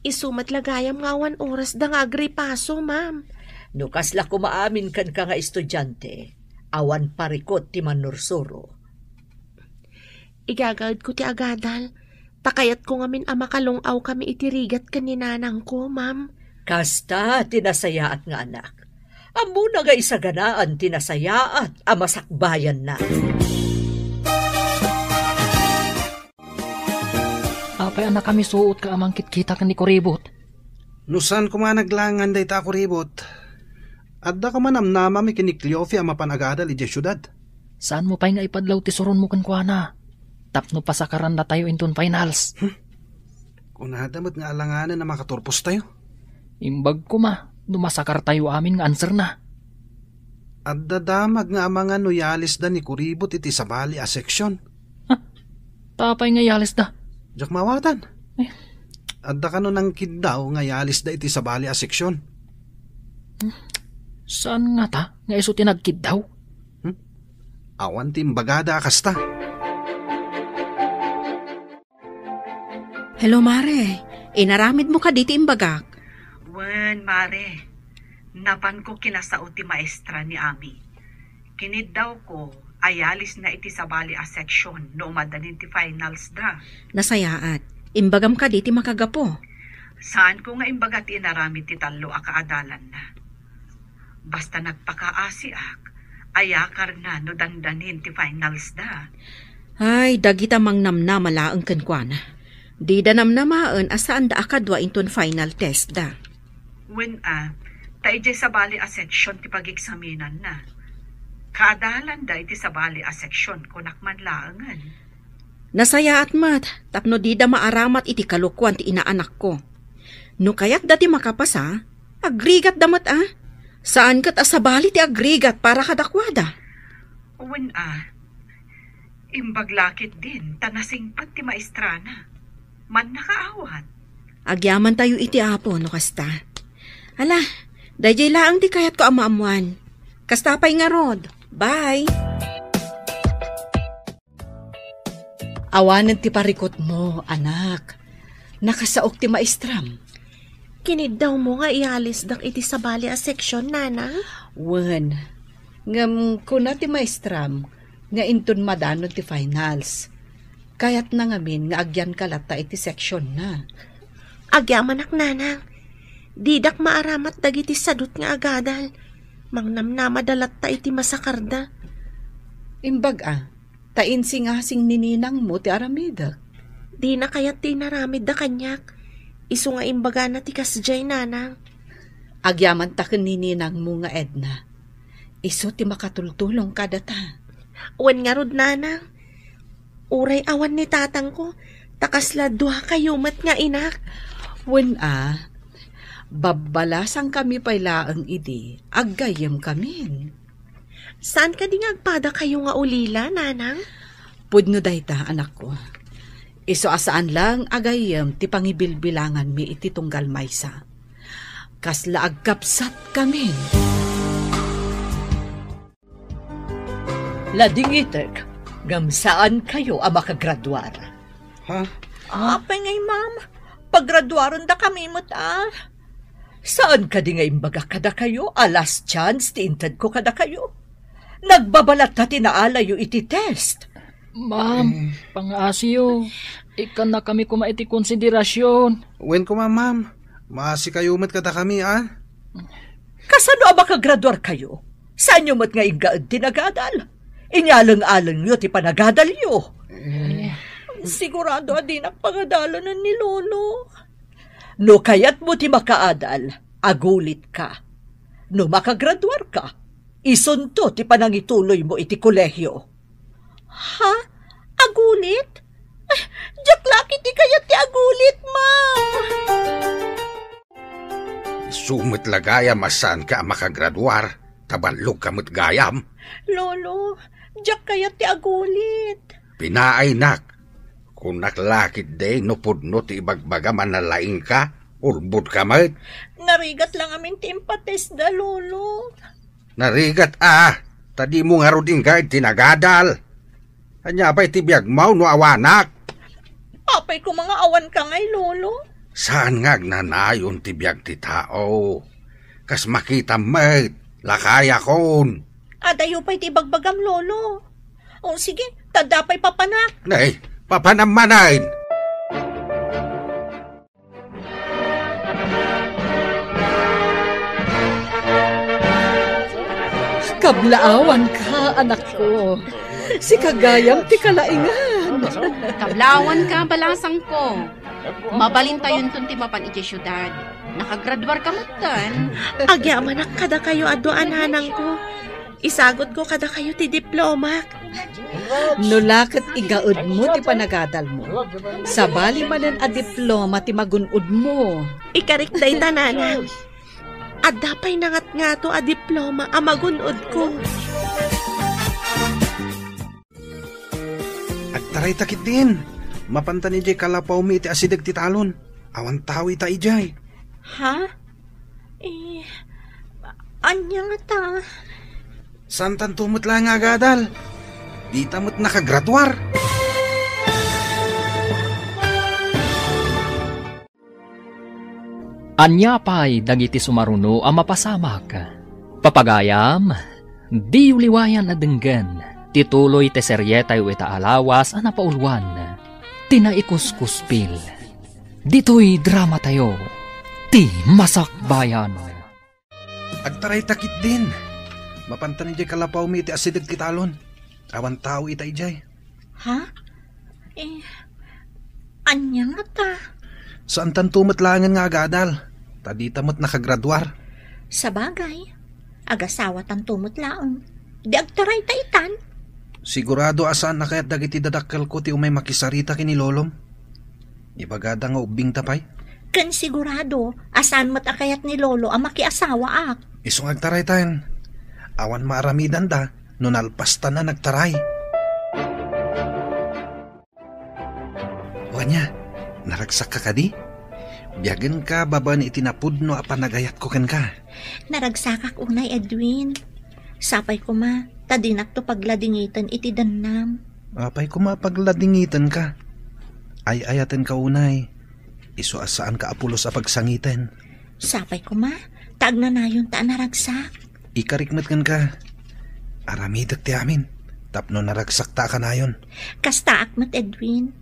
Isumat lagayam nga 1 oras da nga agripaso, ma'am. No kasla kumaamin kan ka nga estudyante, awan parikot ti manursuro. Igagawid ko ti agadal. Takayat ko ngamin makalungaw kami itirigat kaninanang ko, ma'am. Kasta tinasayaat nga anak. Amo na nga isaganaan tinasayaat masakbayan na. Apay anak kami suot ka amang kitkita ka ni Kuribot. Nusan ko nga naglangan day ta Kuribot. Adda ka manamnama mi kiniklyofi mapanagadal iti syudad. Saan mo pa'y nga ipadlaw ti suron mo kankwana? Tapno pa sa karanda tayo inton finals. Kung nadamot nga alanganan na makaturpos tayo. Imbag ko ma, dumasakar tayo amin nga answer na. Adda damag nga mga nuyalis da ni Kuribot iti sabali a seksyon. Tapay nga yalis da. Jak mawatan. Adda ka no nang kiddaw nga yalis da iti sabali a seksyon. Saan nga ta? Nga iso tinagkid daw? Awan timbagada kasta. Hello, Mare. Inaramid mo ka diti imbagak. Wen, Mare. Napan ko kinasao ti maestra ni Ami. Kinid daw ko, ayalis na iti sabali a section no madanin ti finals da. Nasayaat. Imbagam ka diti makagapo. Saan ko nga imbagat inaramid ti talo a kaadalan na. Basta nagpakaasiak, ayakar na no dandanin ti finals da. Ay, dagita mang namnamalaang kankwana. Di da namnamaan asaan da akadwa inton final test da. When tayo sabali a section ti pag-examinan na. Kaadalan da iti sabali a section kunakman laangan. Nasayaat mat, tapno di da maaramat iti kalukwan ti inaanak ko. No kayat dati makapasa, agrigat damat Saan kat asabali ti agrigat para kadakwada? When imbaglakit din, tanasingpat ti maestrana. Man nakaawat. Agyaman tayo iti apo, no kasta. Ala, dayjay laang di kayat ko amaamuan. Kasta pa'y nga rod. Bye! Awanan ti parikot mo, anak. Nakasaok ti maestram. Kinid daw mo nga ialis dak iti sabali a seksyon, nana? Wen, ngam kuna ti maestram, nga inton madanon ti finals. Kayat na ngamin nga agyan kalata iti seksyon na. Agyaman ak, nanang. Didak maaramat dagiti sadut nga agadal. Mangnamnama dalat ta iti masakarda. Imbag tainsingasing nininang mo ti aramida. Di na kayat tinaramid da kanyak. Isu nga imbaga na ti kasjay, nanang. Agyaman ta nininang mo nga Edna. Isu ti makatultulong kadata. Wen nga rod, nanang. Uray awan ni tatang ko. Takasla duha kayumat nga inak. Wen babalasang kami pailaang idi. Aggayem kamin. Saan ka di ngagpada kayo nga ulila, nanang? Pudno dayta, anak ko. Iso asaan lang agayem ti pangibilbilangan mi iti tunggal maysa. Kasla agkapsat kami. Ladingitek, gamsaan kayo makagradwar? Ha? Apay ngay, ma'am. Paggraduaron da kami mo't Saan ka di nga imbaga kada kayo? Last chance, tiintad ko kada kayo. Nagbabalat na tinaalayo iti test. Ma'am, pang-asiyo. Ikan na kami kumaiti konsiderasyon. Wen ko ma'am. Maasi kayo mat kada kami Kasano makagraduar kayo? Saan nyo mat nga igaad tinagadal? Inyalang-alang nyo ti panagadal nyo. Sigurado adinak pangadalan ni Lolo. No kayat mo ti makaadal, agulit ka. No makagraduar ka, isunto ti panangituloy mo iti kolehyo. Ha? Agulit? Jaklaki ti kayat ti agulit, ma'am. Sumit lagaya masan ka makagraduar, tabanlog kamot gayam. Lolo, jak kayat ti agulit. Pinaay nak. Kung naklakit day, no pudno ti ibagbaga manalaing ka, ulbud ka mat. Narigat lang amin ti impates da, Lolo. Narigat tadi mo nga roding ka tinagadal. Anya pa'y ti biyag mau no awanak. Apay ko mga awan ka ngay, Lolo. Saan nga nanayon ti biyag ti tao? Kas makita met, lakaya kon. Adayo pa'y tibagbagam, lolo. O sige, tadapay papanak. Nay, papanamanain. Kablaawan ka, anak ko. Si Kagayam ti kalaingan. Kablawan ka, balasang ko. Mabalintayon tun ti mapan iti syudad. Nakagraduar ka matan. Agyaman kada kayo aduan hanang ko. Isagot ko kada kayo ti diploma. Nulakat igaud mo ti panagadal mo. Sabali manan a diploma ti magunod mo. Ikarik day tanana. At dapay nangat nga to a diploma a magunod ko. Agtaray takit din. Mapanta ni Jay kalapaw mi iti asidag ti talon. Awan tawi ta ijay. Ha? Anya nga ta? Santan tumot lang nga gadal. Di tamot nakagraduar. Anya pa'y dagiti sumaruno ang mapasamak. Papagayam, di uliwayan na denggan. Tituloy te seryetay o itaalawas ang napaulwan. Tinaikuskuspil. Dito'y drama tayo. Ti masakbayan. Agtaray takit din. Mapanta ni Jay kalapaw mi iti asidag ti talon. Awan tao ita ijay. Ha? Anya nga ta? Saan tan tumot langan nga gadal? Tadi tamot nakagraduar. Sa bagay, agasawa tan tumot laong. Di agtaray taitan. Sigurado asaan na kaya't dagiti dadakkel ko ti umay makisarita kini lolom. Ibagada nga ubing tapay. Kan sigurado, asan mo't akayat ni lolo ang makiasawa ak. Isong agtaray tayo. Awan maaramidan da, nunalpasta na nagtaray. Wanya, naragsak ka di? Biyagan ka baba ni itinapudno a panagayat ko ken ka. Naragsakak unay, Edwin. Sapay ko ma, tadinak to pagladingitan iti dannam. Apay ko mapagladingitan ka. Ay ayaten ka unay. Iso asaan ka apulos a pagsangitan. Sapay ko ma, taag na nayon ta naragsak. Ikarikmat kan ka. Aramidak ti amin. Tapno naragsak ta ka nayon. Kastaak mat, Edwin.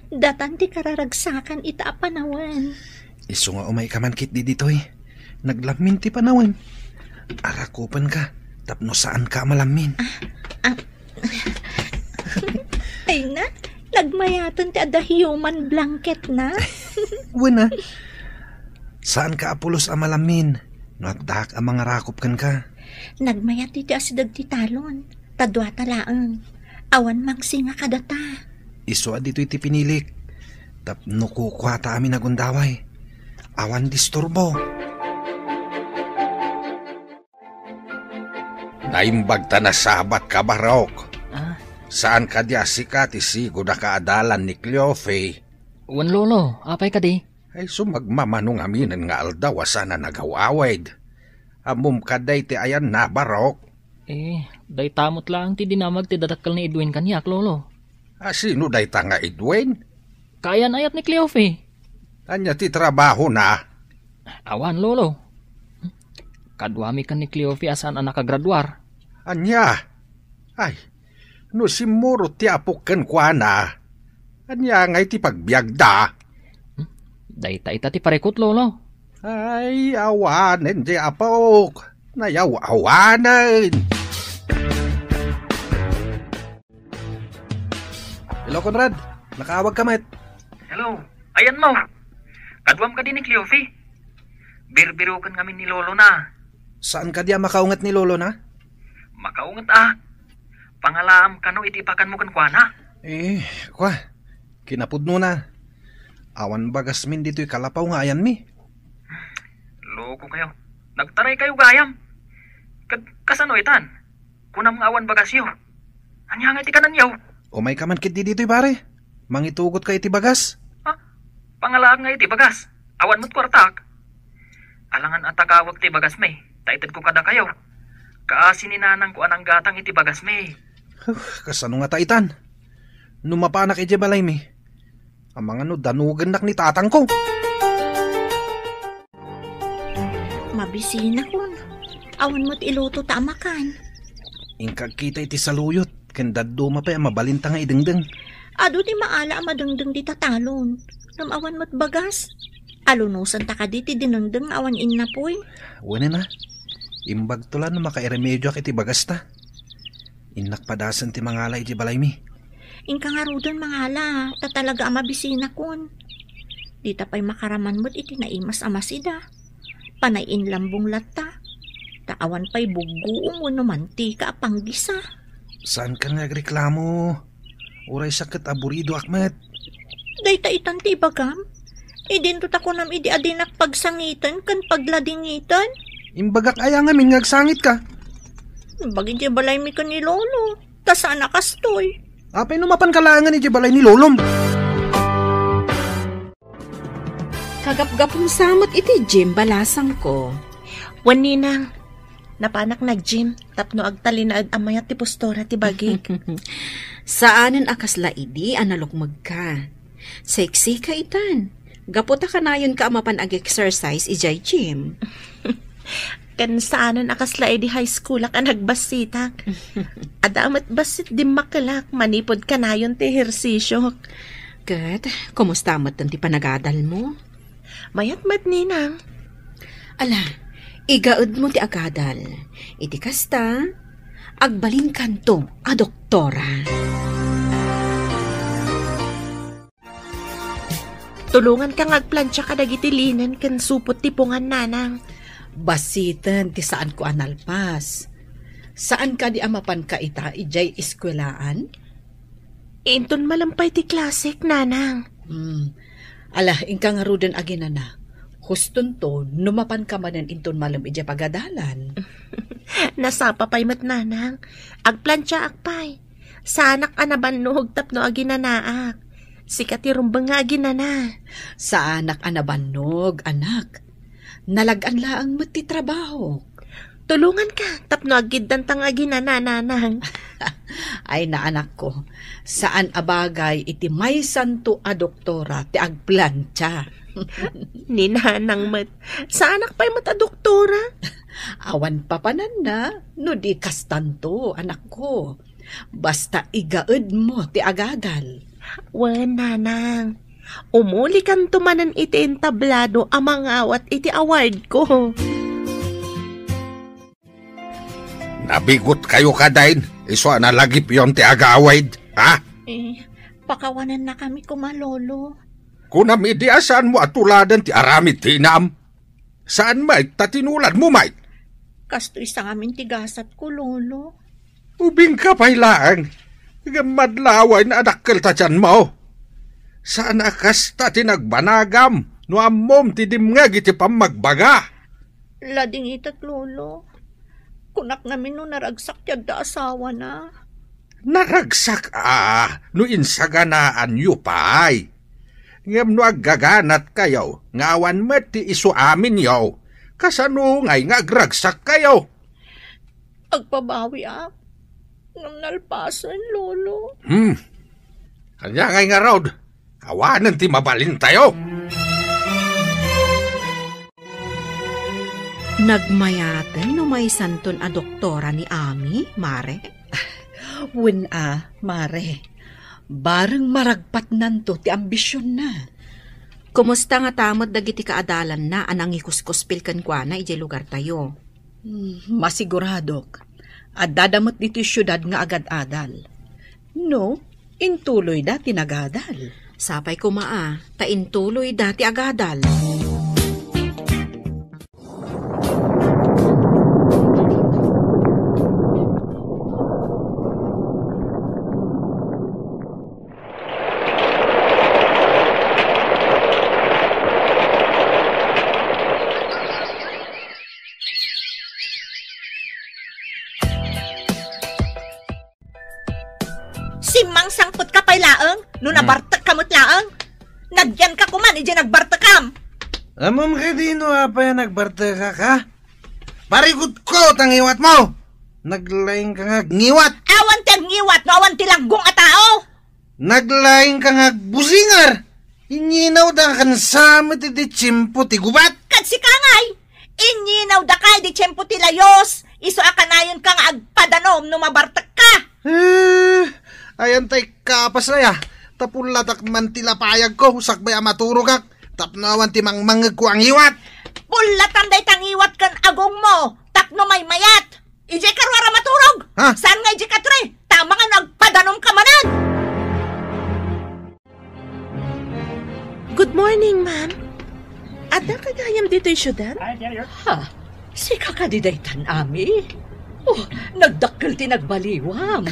Datan ti kararagsakan ita a panawan. Iso nga umay kamankit di ditoy. Naglamin ti panawan. Arakupan ka. Tapno saan ka malamin. Ay na, nagmayatan ti ada human blanket na. Wala. Saan ka apulos a malamin? Nagdak ang mga rakop kan ka. Nagmayat ti asidag ti talon. Tadwa talaang. Awan magsinga kadata. Iso dito iti pinilik. Tapno kukwata amin nagundaway. Awan disturbo. Naimbag ta na sabat ka, Barok. Saan ka di asika ti sigo na kaadalan ni Cleofe? Wan lolo, apay ka di? Ay sumagmamanong aminan nga aldaw sana nagawawid. Amum kaday ti ayan na, Barok. Day tamot lang ti dinamag ti dadakkel ni Edwin kanyak, lolo. Sino day ta nga Edwin? Kayan ayat ni Cleofe. Anya ti trabaho na? Awan, lolo. Kadwami kan ni Cleofe asan ang nakagraduar. Anya? Ay, no simuro ti apuken kwa na. Anya ngay ti pagbiagda. Day ta ita ti parekot, lolo. Ay, awanen di apok. Nayaw-awanen. Hello, Conrad. Nakaawag ka, met. Hello, ayan mo. Kadwam ka din ni Cleofe. Birbirukan kami ni lolo na. Saan ka diya makaungat ni lolo na? Makaungat Pangalam kano itipakan mo kan kwa na. Kwa. Kinapudno na. Awan bagas min dito'y kalapaw nga ayan mi. Loko kayo. Nagtaray kayo gayam. Kasano itan? Kunam nga awan bagasyo. Anya nga iti kanan yaw. Umay ka man kit di dito'y pare. Mangitugot ka iti bagas. Pangalaan nga iti bagas. Awan mo't kwartak. Alangan at takawag ti bagas may. Taitad ko kada kayo. Kaasininanang ko anang gatang iti bagas may. Kasano nga taitan? Numapanak iti balay mi. Ang mga danugan nak ni tatang ko. Mabisina kun. Awan mo't iluto tamakan. Ingkag kita iti saluyot, kandaddo mapay mabalinta nga idengdeng. Ado di maala madengdeng di tatalon. Namawan mo't bagas. Alunusan ta ka di ti dinengdeng awan innapoy. Wala na. Imbag tulan na makairemedyo ak iti bagas ta. Inakpadasan ti mangala iti balay mi. Ingka nga rudan mangala, ta talaga mabisina kun. Di ta pa'y makaraman mo't iti naimas amasida. Panayin lambong lata. Taawan pa'y buguong no mantika apanggisa. Saan ka nagreklamo? Uray sakit aburido akmet. Dayta itan ti bagam. Idinto ta ko nam idi adinak pagsangitan kan pagladingitan. Imbagak aya ngamin ngagsangit ka. Bagay di balay mi ka ni Lolo. Tasana kastoy. Apay numapan kalangan ni balay ni Lolom. Kagap-gapong samot iti Jim balasang ko. Wan ninang, napanak nag-gym, tapno agtali na amayat ti postora ti bagig. Saanen akasla idi analukmag ka. Sexy ka itan. Gaputa ka na yun ka amapan ag-exercise ijay gym. Kan saanen akasla di high school ak nagbasitak. Adamat basit di makalak, manipod ka na yun ti ehersisyo. Kat, kumusta amat ti panagadal mo? Mayat-mat ninang. Ala, igaud mo ti agadal. Iti kasta, agbalin kanto a doktora. Tulungan kang agplansya ka dagiti linen kan supot ti pungan nanang. Basitan ti saan ko analpas. Saan ka di amapan ka ita ijay eskwelaan? Inton malampay ti klasik nanang. Ala, ingka nga rudan agina na. Huston to, numapan ka manan inton malam ijay pagadalan. Nasapa pa'y mat nanang. Agplansya akpay. Sanak anabannog tapno aginanaak. Sikat irumbang nga aginana. Sa anak anabannog, anak. Nalagan laang mo't ti trabaho. Tulungan ka, tapno agiddan tang aginanananang. Ay na anak ko, saan abagay iti may santo a doktora ti agplansya. Ninanang mat, sa anak pa'y mat a doktora? Awan papanan na, no di kastanto, anak ko. Basta igaed mo ti agadal. Wan, nanang. Umuli kan tumanan iti entablado amang awat iti award ko. Nabigot kayo kadain. Iso na lagip yon ti aga-awaid, ha? Pakawanan na kami kumalolo. Kunam idi saan mo atuladan ti aramid tinam? Saan may tatinulad mo may? Kastoy sa amin tigasat ko, lolo. Ubing ka pailaan. Gamadlaway na adakkel ta dyan mo. Saan akas ta tinagbanagam? No amom ti dimngag iti pamagbaga. Lading itat, lolo. Kunak namin no naragsak yad da asawa na. Naragsak no insaganaan yu pa'y. Ngam no aggaganat kayo, ngawan met ti isu amin yaw. Kasano ngay nga agragsak kayo. Agpabawi ng nalpasan, lolo. Kanya ngay nga raw, kawanan ti mabalin tayo. Nagmayatan no may santon a doktora ni Ami, Mare? Wen Mare. Bareng maragpat nanto ti ambisyon na. Kumusta nga tamot dagiti kaadalan na anang ikuskuspil kan kwa na ijay lugar tayo? Masiguradok. At dadamot dito syudad nga agad-adal. No, intuloy dati nagadal. Sapay kumaa, taintuloy dati agadal. Simang sangpot ka pa'y laeng, no nabartak kamot laeng. Nagyan ka kuman, ije nagbartakam. Amam ka dino apay nagbarta ka? Parikot ko tangiwat mo! Naglaing ka nga ngiwat! Awan ti ngiwat, no awan ti langgong a tao. Naglaing ka nga busingar! Inyinaw da kan samit iti tsimpo ti gubat! Kad si kangay, Inyinaw da kay di tiyempo ti layos. Iso akanayon ka nga agpadanom no mabartak ka. Ayan tay kapas na ya. Tapulatak man tilapayag ko. Sakbay amaturog ak. Tapnawan ti mangmangag ko ang iwat. Pulatan day tangiwat kan agong mo. Takno may mayat. Ije karwara maturog. Ha? Saan nga ije katre? Tama nga nagpadanom ka manan. Good morning, ma'am. Ada kagayam dito yung syudad? Ha? Si kakadidaytan ami? Oh, nagdakkel ti nagbaliwam.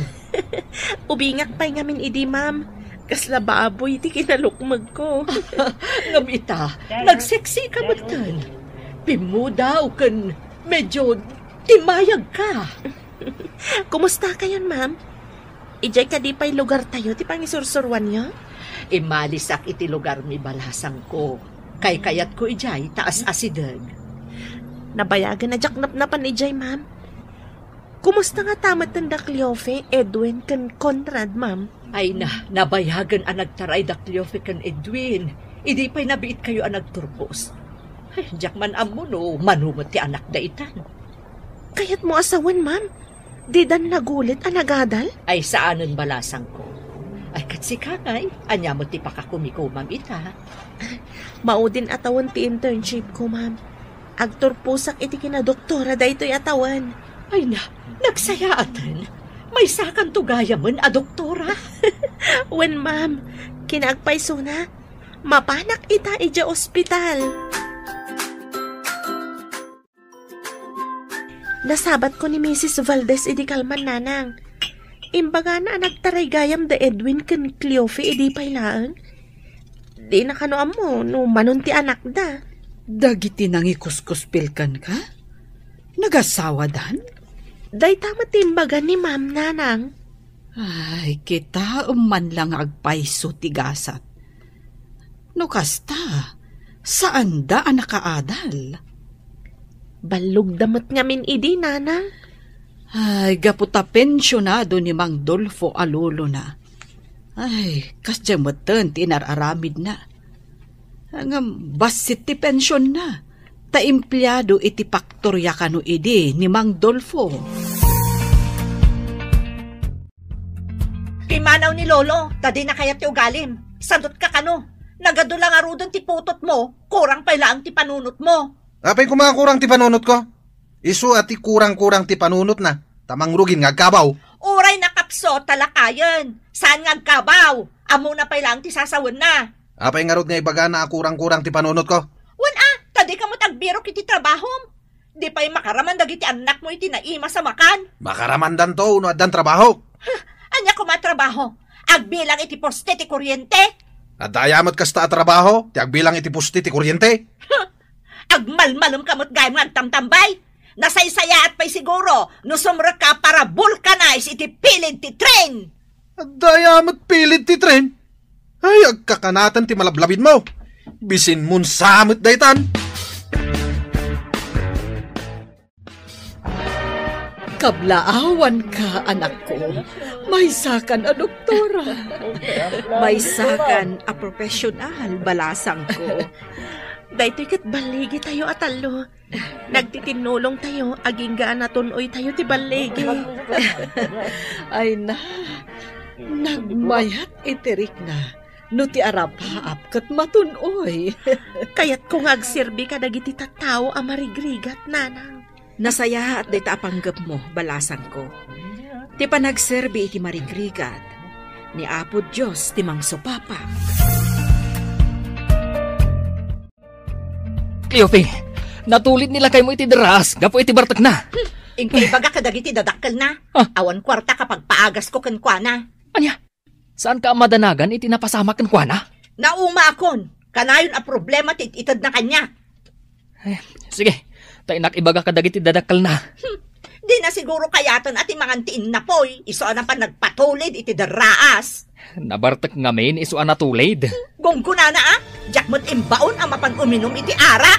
Ubingak pa'y ngamin idi, ma'am. Kasla baaboy ti kinalukmag ko. Ngamita, nagseksi ka matan. Pimudaw kan medyo timayag ka. Kumusta kayon, ma'am? Ijay ka di pa'y lugar tayo ti pangisursurwan niyo? Imalisak iti lugar mi balasang ko. Kay kayat ko ijay taas asidag. Nabayagan na jaknap-napan ijay, ma'am. Kumusta nga tamat ng Dakliofe, Edwin, kan Conrad, ma'am? Ay nabayagan ang nagtaray Dakliofe kan Edwin. Idi pa'y nabiit kayo ang nagturbos. Ay, jakman amo no, manumot ti anak daitan. Kayat mo asawan, ma'am? Di dan nagulit ang nagadal? Ay saanon balasang ko. Ay katsi kangay, anya mo ti pakakumikumam ita. Maudin atawan ti internship ko, ma'am. Agturpusak iti kinadoktora daytoy atawan. Ay nagsayaatan. May sakan tugaya man a doktora. Wen, ma'am, kinagpayso na. Mapanak ita ija ospital. Nasabat ko ni Mrs. Valdez idi kalman nanang. Imbaga na nagtaray gayam da Edwin kan Cleofe idi pailaan. Di nakanoam mo no manon ti anak da. Dagiti nangikuskuspilkan ka? Nagasawa dan? Day tama ti imbaga ni ma'am nanang. Ay, kita man lang agpayso tigasat. No kasta, saan da ang nakaadal? Balog damot ngamin idi nanang. Ay, gaputa pensyonado ni Mang Dolfo Alulo na. Ay, kasyamutan tinararamid na. Ang basit ti pensyon na. Ta empleyado iti paktorya kano idi ni Mang Dolfo. Kimanaw ni Lolo, tadi na kayat ti ugalim. Sadot ka kano. Nagadulang arudon ti putot mo, kurang pa lang ti panunot mo. Apay kumakurang ti panunot ko? Isu ati kurang-kurang ti panunot na. Tamang rugin nga kabaw. Uray na kapso, talakayan. Saan nga kabaw? Amo na pa lang ti sasawan na. Apay nga rod nga ibaga na kurang-kurang ti panunot ko? Tadi ka mo tagbiro kiti trabahom. Di pa'y makaraman dagiti anak mo iti naima sa makan. Makaramandan to, no adan trabaho. Anya ko matrabaho. Agbilang iti poste ti kuryente. At ayamot kasta at trabaho, ti agbilang iti pusti ti kuryente. Agmalmalom kamot gayam nga agtamtambay. Nasaysaya at pa'y siguro, no sumra ka para vulcanize iti pilid ti tren. At ayamot pilid ti tren. Ay, agkakanatan ti malablabid mo. Bisin mun samot daytan. Kablaawan ka, anak ko. May sakan a doktora. May sakan a profesional, balasang ko. Daytoy kat baligi tayo atalo. Nagtitinulong tayo, aging gaan na tunoy tayo ti baligi. Ay na, nagmayat itirik na. No ti arapaap kat matunoy. Kayat kung agsirbi ka dagiti tattao a marigrigat, nanang. Nasaya at dita panggap mo, balasang ko. Ti panagserbi iti marigrigat, ni Apo Diyos ti mangsupapa. Cleofe, natulit nila kayo mo iti deras, gapo iti bartak na. Ingkay baga kadagiti dadakkel na. Awan kwarta kapag paagas ko kankwana. Anya, saan ka madanagan iti napasama kan kuana? Nauma akon. Kanayon a problema ti itad na kanya. Sige, tayo nakibaga ka dagiti dadakal na. Di na siguro kayatan at imangantiin na po'y. Iso na pa nagpatulid iti daraas. Nabartak ngamin iso anatulid. Gongkuna na Jakmot imbaon ang mapan uminom iti ara.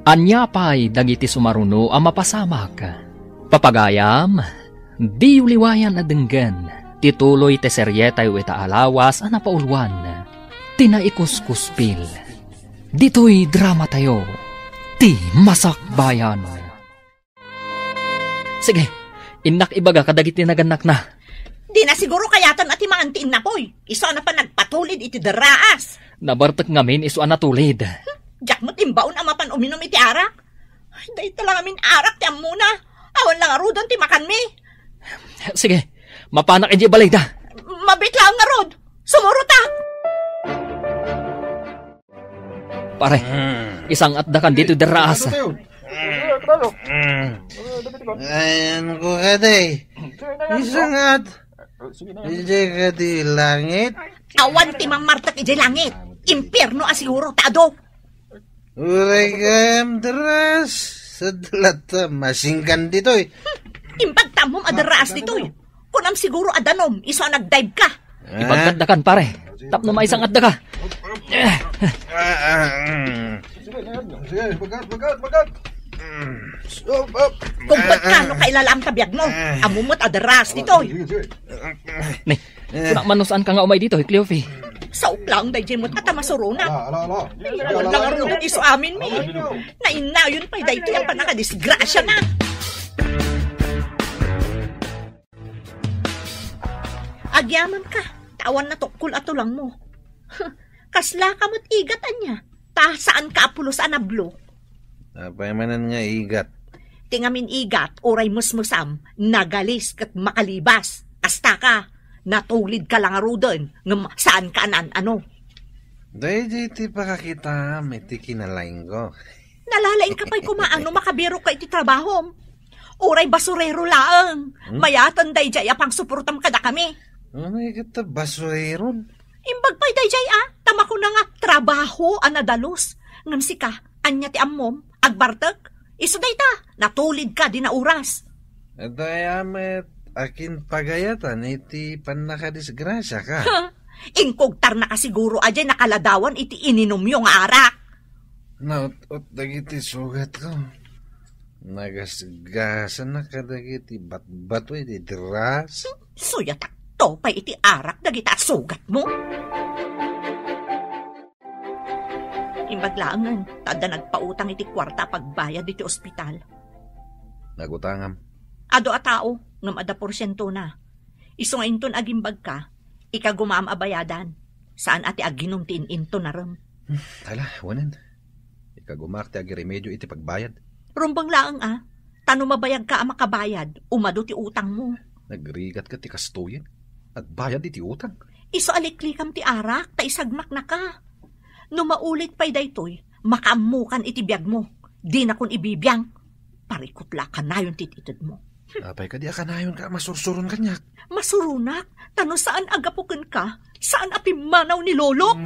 Anya pa'y dagiti sumaruno ang mapasamak. Papagayam, di uliwayan na denggan. Tituloy te seryeta yu ita alawas ang napaulwan. tinaikuskuspil. Dito'y drama tayo, ti Masakbayan. Sige, inak ibaga kadagiti naganak na. Di na siguro kayatan at imaantiin na poy. Iso na pa nagpatulid iti daraas. Nabartak ngamin iso anatulid. Jack mo timbaon ang mapan uminom iti arak. Ay, dahil talaga min arak ti muna. Awan lang arudon ti makan mi. Sige, mapanak iti balay da. Mabit lang nga rod. Sumuro ta. Pare, isang atdakan dito daraas. Ayan ko ka day. Isang at. Hindi ka di langit. Awan ti mamartak iti langit. Impierno asiguro tado. Uray kayam daras. Sa dalata masingkan dito eh. Impagtamom adaraas ditoy. Kunam siguro adanom, iso nagdive ka. Ipagkatdakan pare. Tapno maisang atda ka. Sige, bagat. Stop, up. Kung ba't kano kailalang kabiyag mo, amumot adaras ditoy. Ni, kunak manusaan ka nga umay dito, Cleofi. Sauk lang, dahi mo at masuruna. Ala. Awan lang arunong iso amin mi. Nainayon pa'y dahi ito yung panakadisgrasya na. Agyaman ka, tawan na tukul at tulang mo. Kasla ka mo't igatan niya. Ta saan ka apulos anablo. Apay manan nga igat. Tingamin igat, oray musmusam, nagalis kat makalibas. Asta ka, natulid ka lang arudon, ngam saan ka anan ano. Dahil di pakakita, may tikinalain ko. Nalalain ka pa'y kumaano makabiro ka iti trabaho. Oray basurero laang. Mayatan day jay apang suportam kada kami. Ano kita basueron? Imbag pa'y day jay tama ko na nga trabaho anadalos. Ngam si ka, anya ti ammom, agbartek. Iso day ta, natulid ka di na oras. At ayamet, akin pagayatan, iti panakadisgrasya ka. Ingkogtar na kasiguro ajay nakaladawan iti ininom yung arak. Naut-ut dagiti sugat ko. Nagasgasan na kadagiti bat-bato iti dras. Suyatak to pa iti arak dagita sugat mo. Imbaglaangan, tada nagpautang iti kwarta pagbayad iti ospital. Nagutangam. Ado a tao, ngam ada porsyento na. Iso nga inton agimbag ka, ikagumam abayadan. Saan ati aginumtiin into na ram? Tala, wanan. Ikagumak ti agiremedyo iti pagbayad. Rumbang laang tano mabayag ka makabayad, umado ti utang mo. Nagrigat ka ti kastuyin, at bayad iti utang. Iso aliklikam ti arak, ta isagmak na ka. No maulit pa'y daytoy, makaamukan iti biyag mo. Di na kun ibibiyang, parikutla ka na yung tititid mo. Apay ka di akanayon ka, masursuron kanyak. Masurunak, tano saan agapukan ka? Saan apimanaw ni Lolok?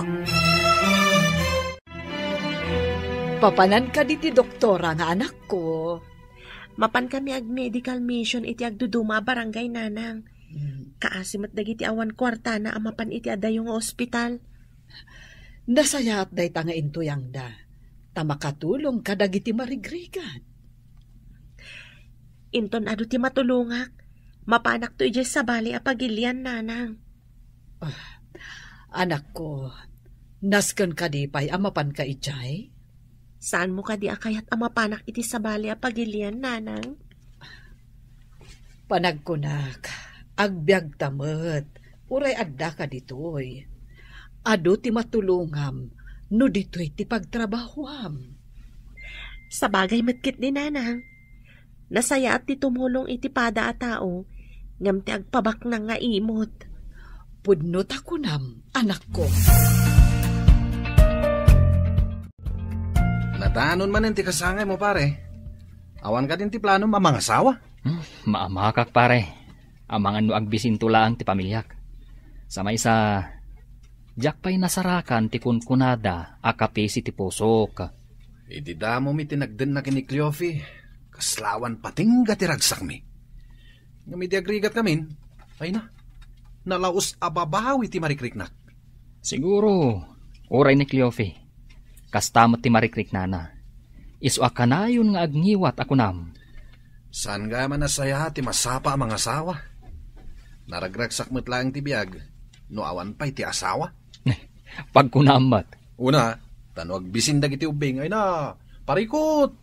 Papanan ka di ti doktora nga anak ko. Mapan kami ag medical mission iti agduduma barangay nanang. Kaasimat dagiti awan kwarta na amapan iti adayong ospital. Nasaya at day tanga intuyang da. Tamakatulong ka dagiti marigrigan. Inton adu ti matulungak. Mapanak to ijay sa bali apagilian nanang. Anak ko, nasken ka di pa'y amapan ka ijay? Saan mo ka di akayat amapanak iti sa bali apagilian nanang? Panagkunak, agbyag tamet, uray adda ka ditoy. Ado ti matulungam, no ditoy ti pagtrabahuam. Sa bagay matkit ni nanang. Nasaya at ti tumulong iti pada a tao, ngam ti agpabak na nga imot. Pudnot ako nam, anak ko. Natanon man ti kasangay mo pare. Awan ka din ti plano mamangasawa. Maamakak pare. Amangan no agbisintulaang ti pamilyak. Samay sa Jack pa'y nasarakan ti kunkunada akapisi ti pusok. Idi damo mi tinagden na kini Cleofi. Kaslawan patingga ti ragsak mi. Ngamidi agrigat kamin, ay na. Nalaos ababawi ti marikriknak. Siguro, oray ni Cleofi. Kastamot ti marikrik nana. Isu akanayon nga agniwat ako nam. Saan nga man nasaya ti masapa ang mga asawa? Naragragsak mo't lang ti biyag, no awan pa'y ti asawa? Pagkunamat. Una, tanwag bisin dagiti ubing, ay na, parikot.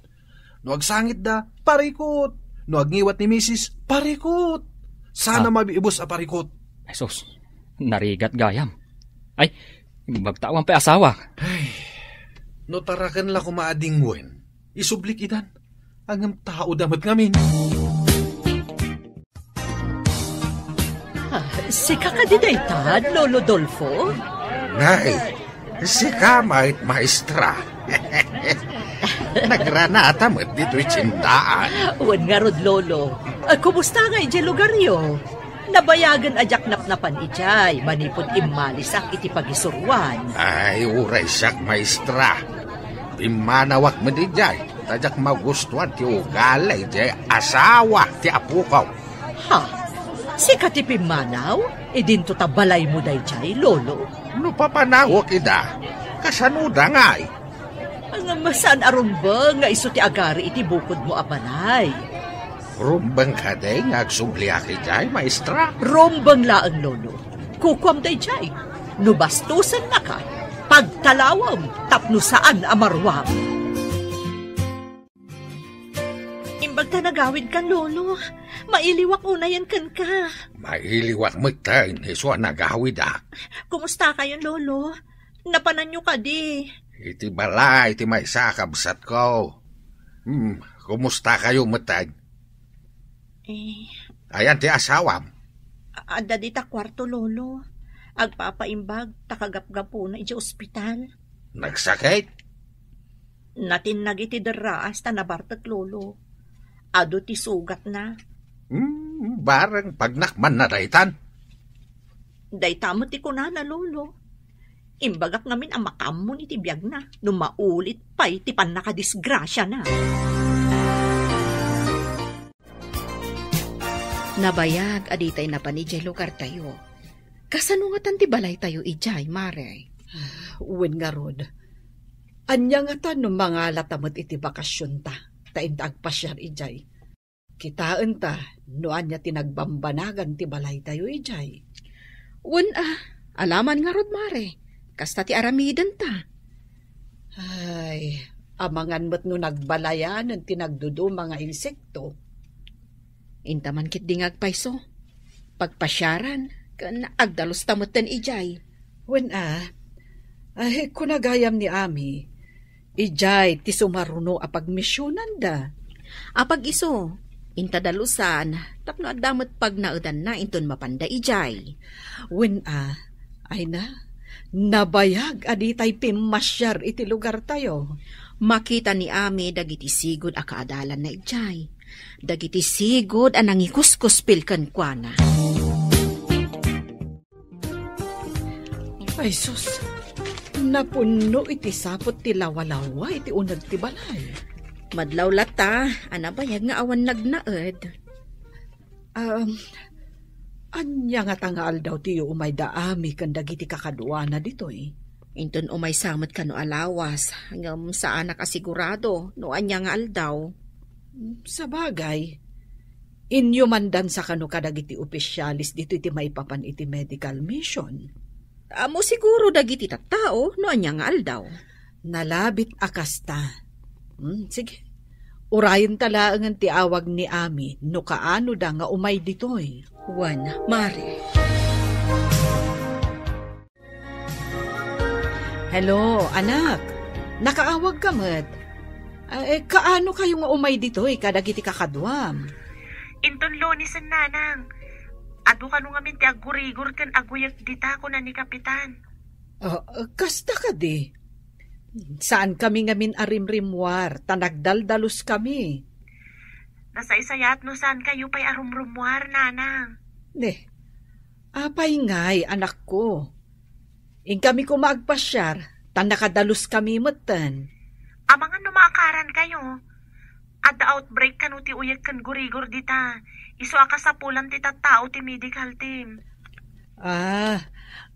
Nuag sangit da, parikot. Nuag ngiwat ni misis, parikot. Sana mabiibos a parikot. Ay sus, narigat gayam. Ay, magtawang pa asawa. Ay, no tarakan la kumaadingwen. Isublik idan. Ang tao damat ngamin. Si kakadidaytad, Lolo Dolfo? Nay, si kamait maestra. Nagranata mo dito'y cintaan. Wan nga rod, Lolo. Kumusta nga iti lugaryo? Nabayagan ajak napnapan ijay, manipod imalisak iti pagisurwan. Ay, uray siyak maestra. Imanawak mo di jay. Tajak magustuhan ti ugalay jay asawa ti apukaw. Ha? Si katipim manaw? Idinto tabalay mo day jay, Lolo? No papanawak ida. Kasanuda nga ay. Ang masan aron ba nga iso ti agari iti bukod mo abanay? Rumbang ka day nga agsubliaki jay, maestra. Rombang laang, Lolo. Kukwam day jay. Nubastusan na ka. Pagtalawam, tapno saan amarwam. Imbag ta nagawid kan, Lolo. Mailiwak unayan kan ka. Mailiwak mo tayo, Neswa nagawid ah. Kumusta kayo, Lolo? Napanan nyo ka di. Iti balay, iti may sakabsat ko. Kumusta kayo matay? Ayan ti asawam. Ada di ta kwarto, Lolo. Agpapaimbag, takagap-gapo na iti ospital. Nagsakit? Natinag iti deraas ta nabartat, Lolo. Ado ti sugat na. Barang pagnakman na daytan. Daytamo ti kunana, Lolo. Imbagak ngamin ang makamon iti biyag na. Nung maulit pa'y ti pan nakadisgrasya na. Nabayag aditay na pa ni Jay lugar tayo. Kasano nga tanti balay tayo ijay, Mare? Uwin nga rod. Anya nga ta nung mga latamot iti bakasyon ta. Taintag pasyar ijay. Kitaan ta, no anya tinagbambanagan ti balay tayo ijay. Alaman nga rod, Mare. Kasta ti aramidan ta. Ay, amangan mo't no nagbalayan ng tinagdudo mga insekto. Intaman kit dingag paiso. Pagpasyaran, kan agdalos tamutan ijay. Ay, kunagayam ni Ami. Ijay, ti sumaruno apag misyonan da. Apag iso, intadalusan, tapno agdamot pag naudan na inton mapanda ijay. Ay na, nabayag aditay pimasyar iti lugar tayo. Makita ni Ami dagiti sigod a kaadalan na ijay. Dagiti sigod a nangikuskus pilkan kwa na. Ay sus, napuno iti sapot ti lawalawa iti unag ti balay. Madlaw lata, anabayag nga awan nagnaed. Anya nga tangaal daw tiyo umay daami kan dagiti kakadwa na ditoy. Inton umay samot ka no alawas, hanggang saan nakasigurado no anya nga aldaw. Sa bagay, inyo mandan sa kano kadagiti opisyalis dito iti maipapan iti medical mission. Amo siguro dagiti tattao no anya nga aldaw. Nalabit akasta. Sige, urayon talaangan ti awag ni Ami no kaano da nga umay ditoy. Mare. Hello, anak. Nakaawag ka mat. Kaano kayo nga umay ditoy kadagiti kakadwam? Inton lonisan nanang. Ado ka nung amin ti agurigor kan aguyag dita ko na ni Kapitan. Kasta ka di. Saan kami ngamin arimrimwar? Tanagdaldalos kami. Nasa isayat no saan kayo pa'y arumrumwar, nanang. Apay ngay, anak ko. In kami ko maagpasyar, tanakadalos kami matan. Amangan no maakaran kayo. At the outbreak kan ti uyag kan gurigor dita. Iso akasapulan ti tattao ti medical team.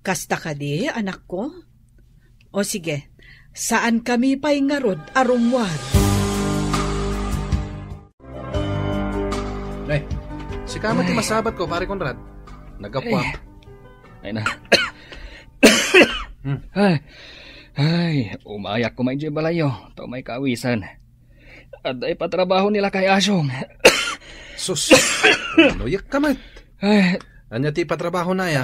Kasta ka di, anak ko? O sige, saan kami pa'y ngarod arumwar? Si kama ti masabat ko, pare Conrad. Nagapwa. Ay na. Ay, umayak ko may balayo. To may kawisan. At ay patrabaho nila kay Asyong. Sus, luyak ka mat. Ay, Anya ti patrabaho na ya.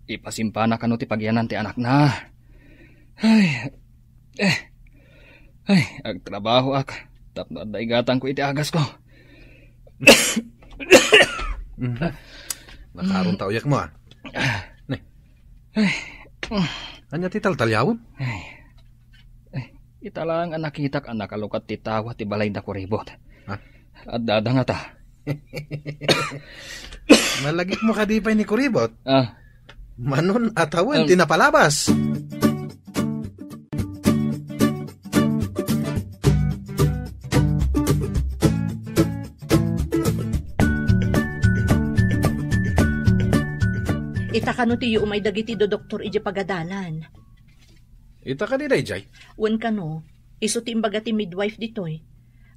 Ipasimpana ka no ti pagyanan ti anak na. Agtrabaho ak. Tapno at daigatang ko iti agas ko. Nakaroon tauyak mo Anya ti taltalyawon? Italang ang nakitak ang nakalukat ti tawa ti balay na kuribot. Ha? At dadang ata. Malagik mo kadipay ni kuribot. Manon atawan tinapalabas. Ita ka no tiyo umay dagiti do doktor iji pagadalan. Ita ka di dayjay. Wen ka no, iso ti imbaga ti midwife ditoy.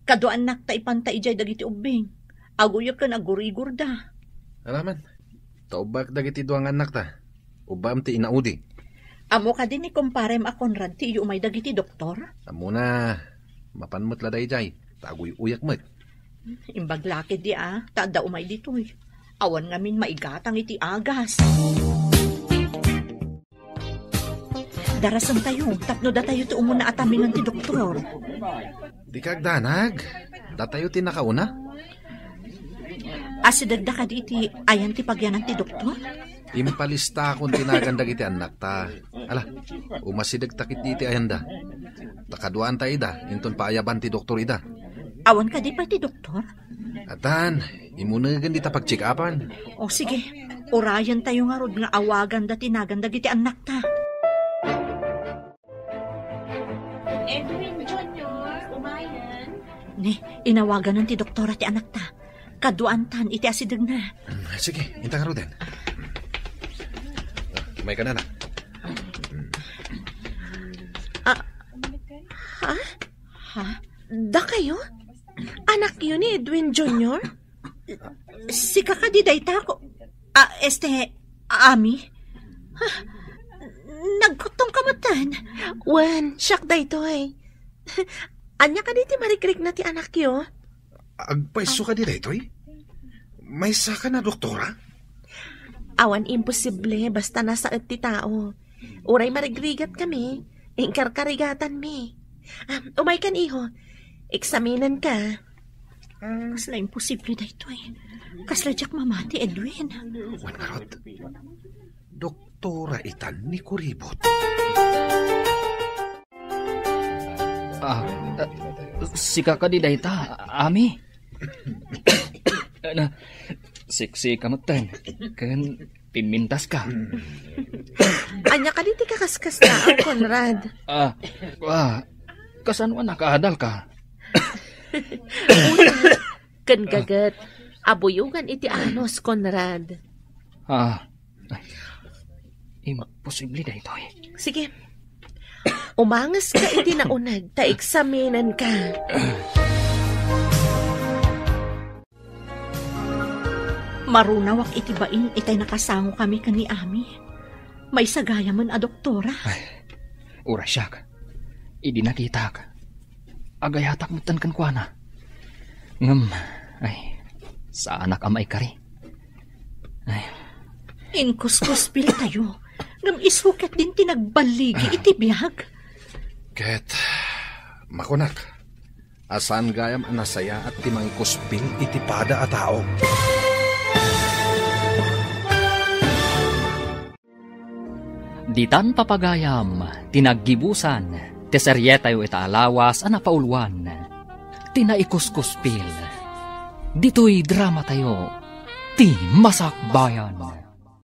Kado anak ta ipanta ijay dagiti ubing. Aguyok ka nagurigur da. Alaman, taubak dagiti duang anak ta. Ubam ti inaudi. Amo ka din ni komparem a Conrad tiyo umay dagiti doktor? Amo na, mapanmot la dayjay. Taguy uyak mo. Imbaglaki di tada umay ditoy. Awan ngamin maigatang iti agas. Darasan tayo, tapno da tayo ti umuna atamingan ti doktor. Di kagdanag, datayo ti nakauna. Asidagda ka di iti ayan ti pagyanan ti doktor? Impalista akong tinagandag iti anak ta. Ala, umasidag takit di iti ayanda. Takaduan ta ida, inton paayaban ti doktor ida. Awan ka di pa ti doktor? Atan, imunagan di ta pag-check-upan. O sige, orayan tayo nga rod nga awagan da tinagandag iti anak ta. Edwin Jr., umayan. Ni, inawagan ng ti doktora ti anak ta. Kaduantan iti asidag na. Sige, inta ka ro din. May ka na na. Ha? Da kayo? Anak yun ni Edwin Jr.? Si kakadiday ta ko. Ami? Nagkutong kamatan. Wan, siyak da ito eh. Anya ka diti marikrik na ti anak yo? Agpaiso ka di dito eh? May saka na doktora? Awan imposible basta nasa ti tao. Uray marigrigat kami. Ingkarkarigatan mi. Umay kan iho. Eksaminan ka. Kasla imposible da ito eh. Kasla jak mamati Edwin. Wan karot. Doktora itan ni kuribot. Si kakadiday ta, Ami. Siksi kamutan. Kan pimintas ka. Anya ka diti kakaskas na ang Conrad. Kasanwa nakaadal ka. Kan gagat. Abuyugan iti anos, Conrad. Imposible da ito eh. Sige. Umangas ka iti naunag, ta eksaminan ka. Marunawak iti bain, itay nakasango kami kani Ami. May sagaya man a doktora. Urasyak. Idi nakitak. Agayatak mutan kan kuana. Ngam, sa anak amay kari. Inkuskus pil tayo. Ngam isukat din tinagbaligi iti biyag. Ket, makunak. Asan gayam anasaya at timang kuspil iti pada a tao. Ditan papagayam, tinaggibusan, teseryetayo itaalawas anapaulwan, tinaikuskuspil. Dito'y drama tayo, ti Masakbayan.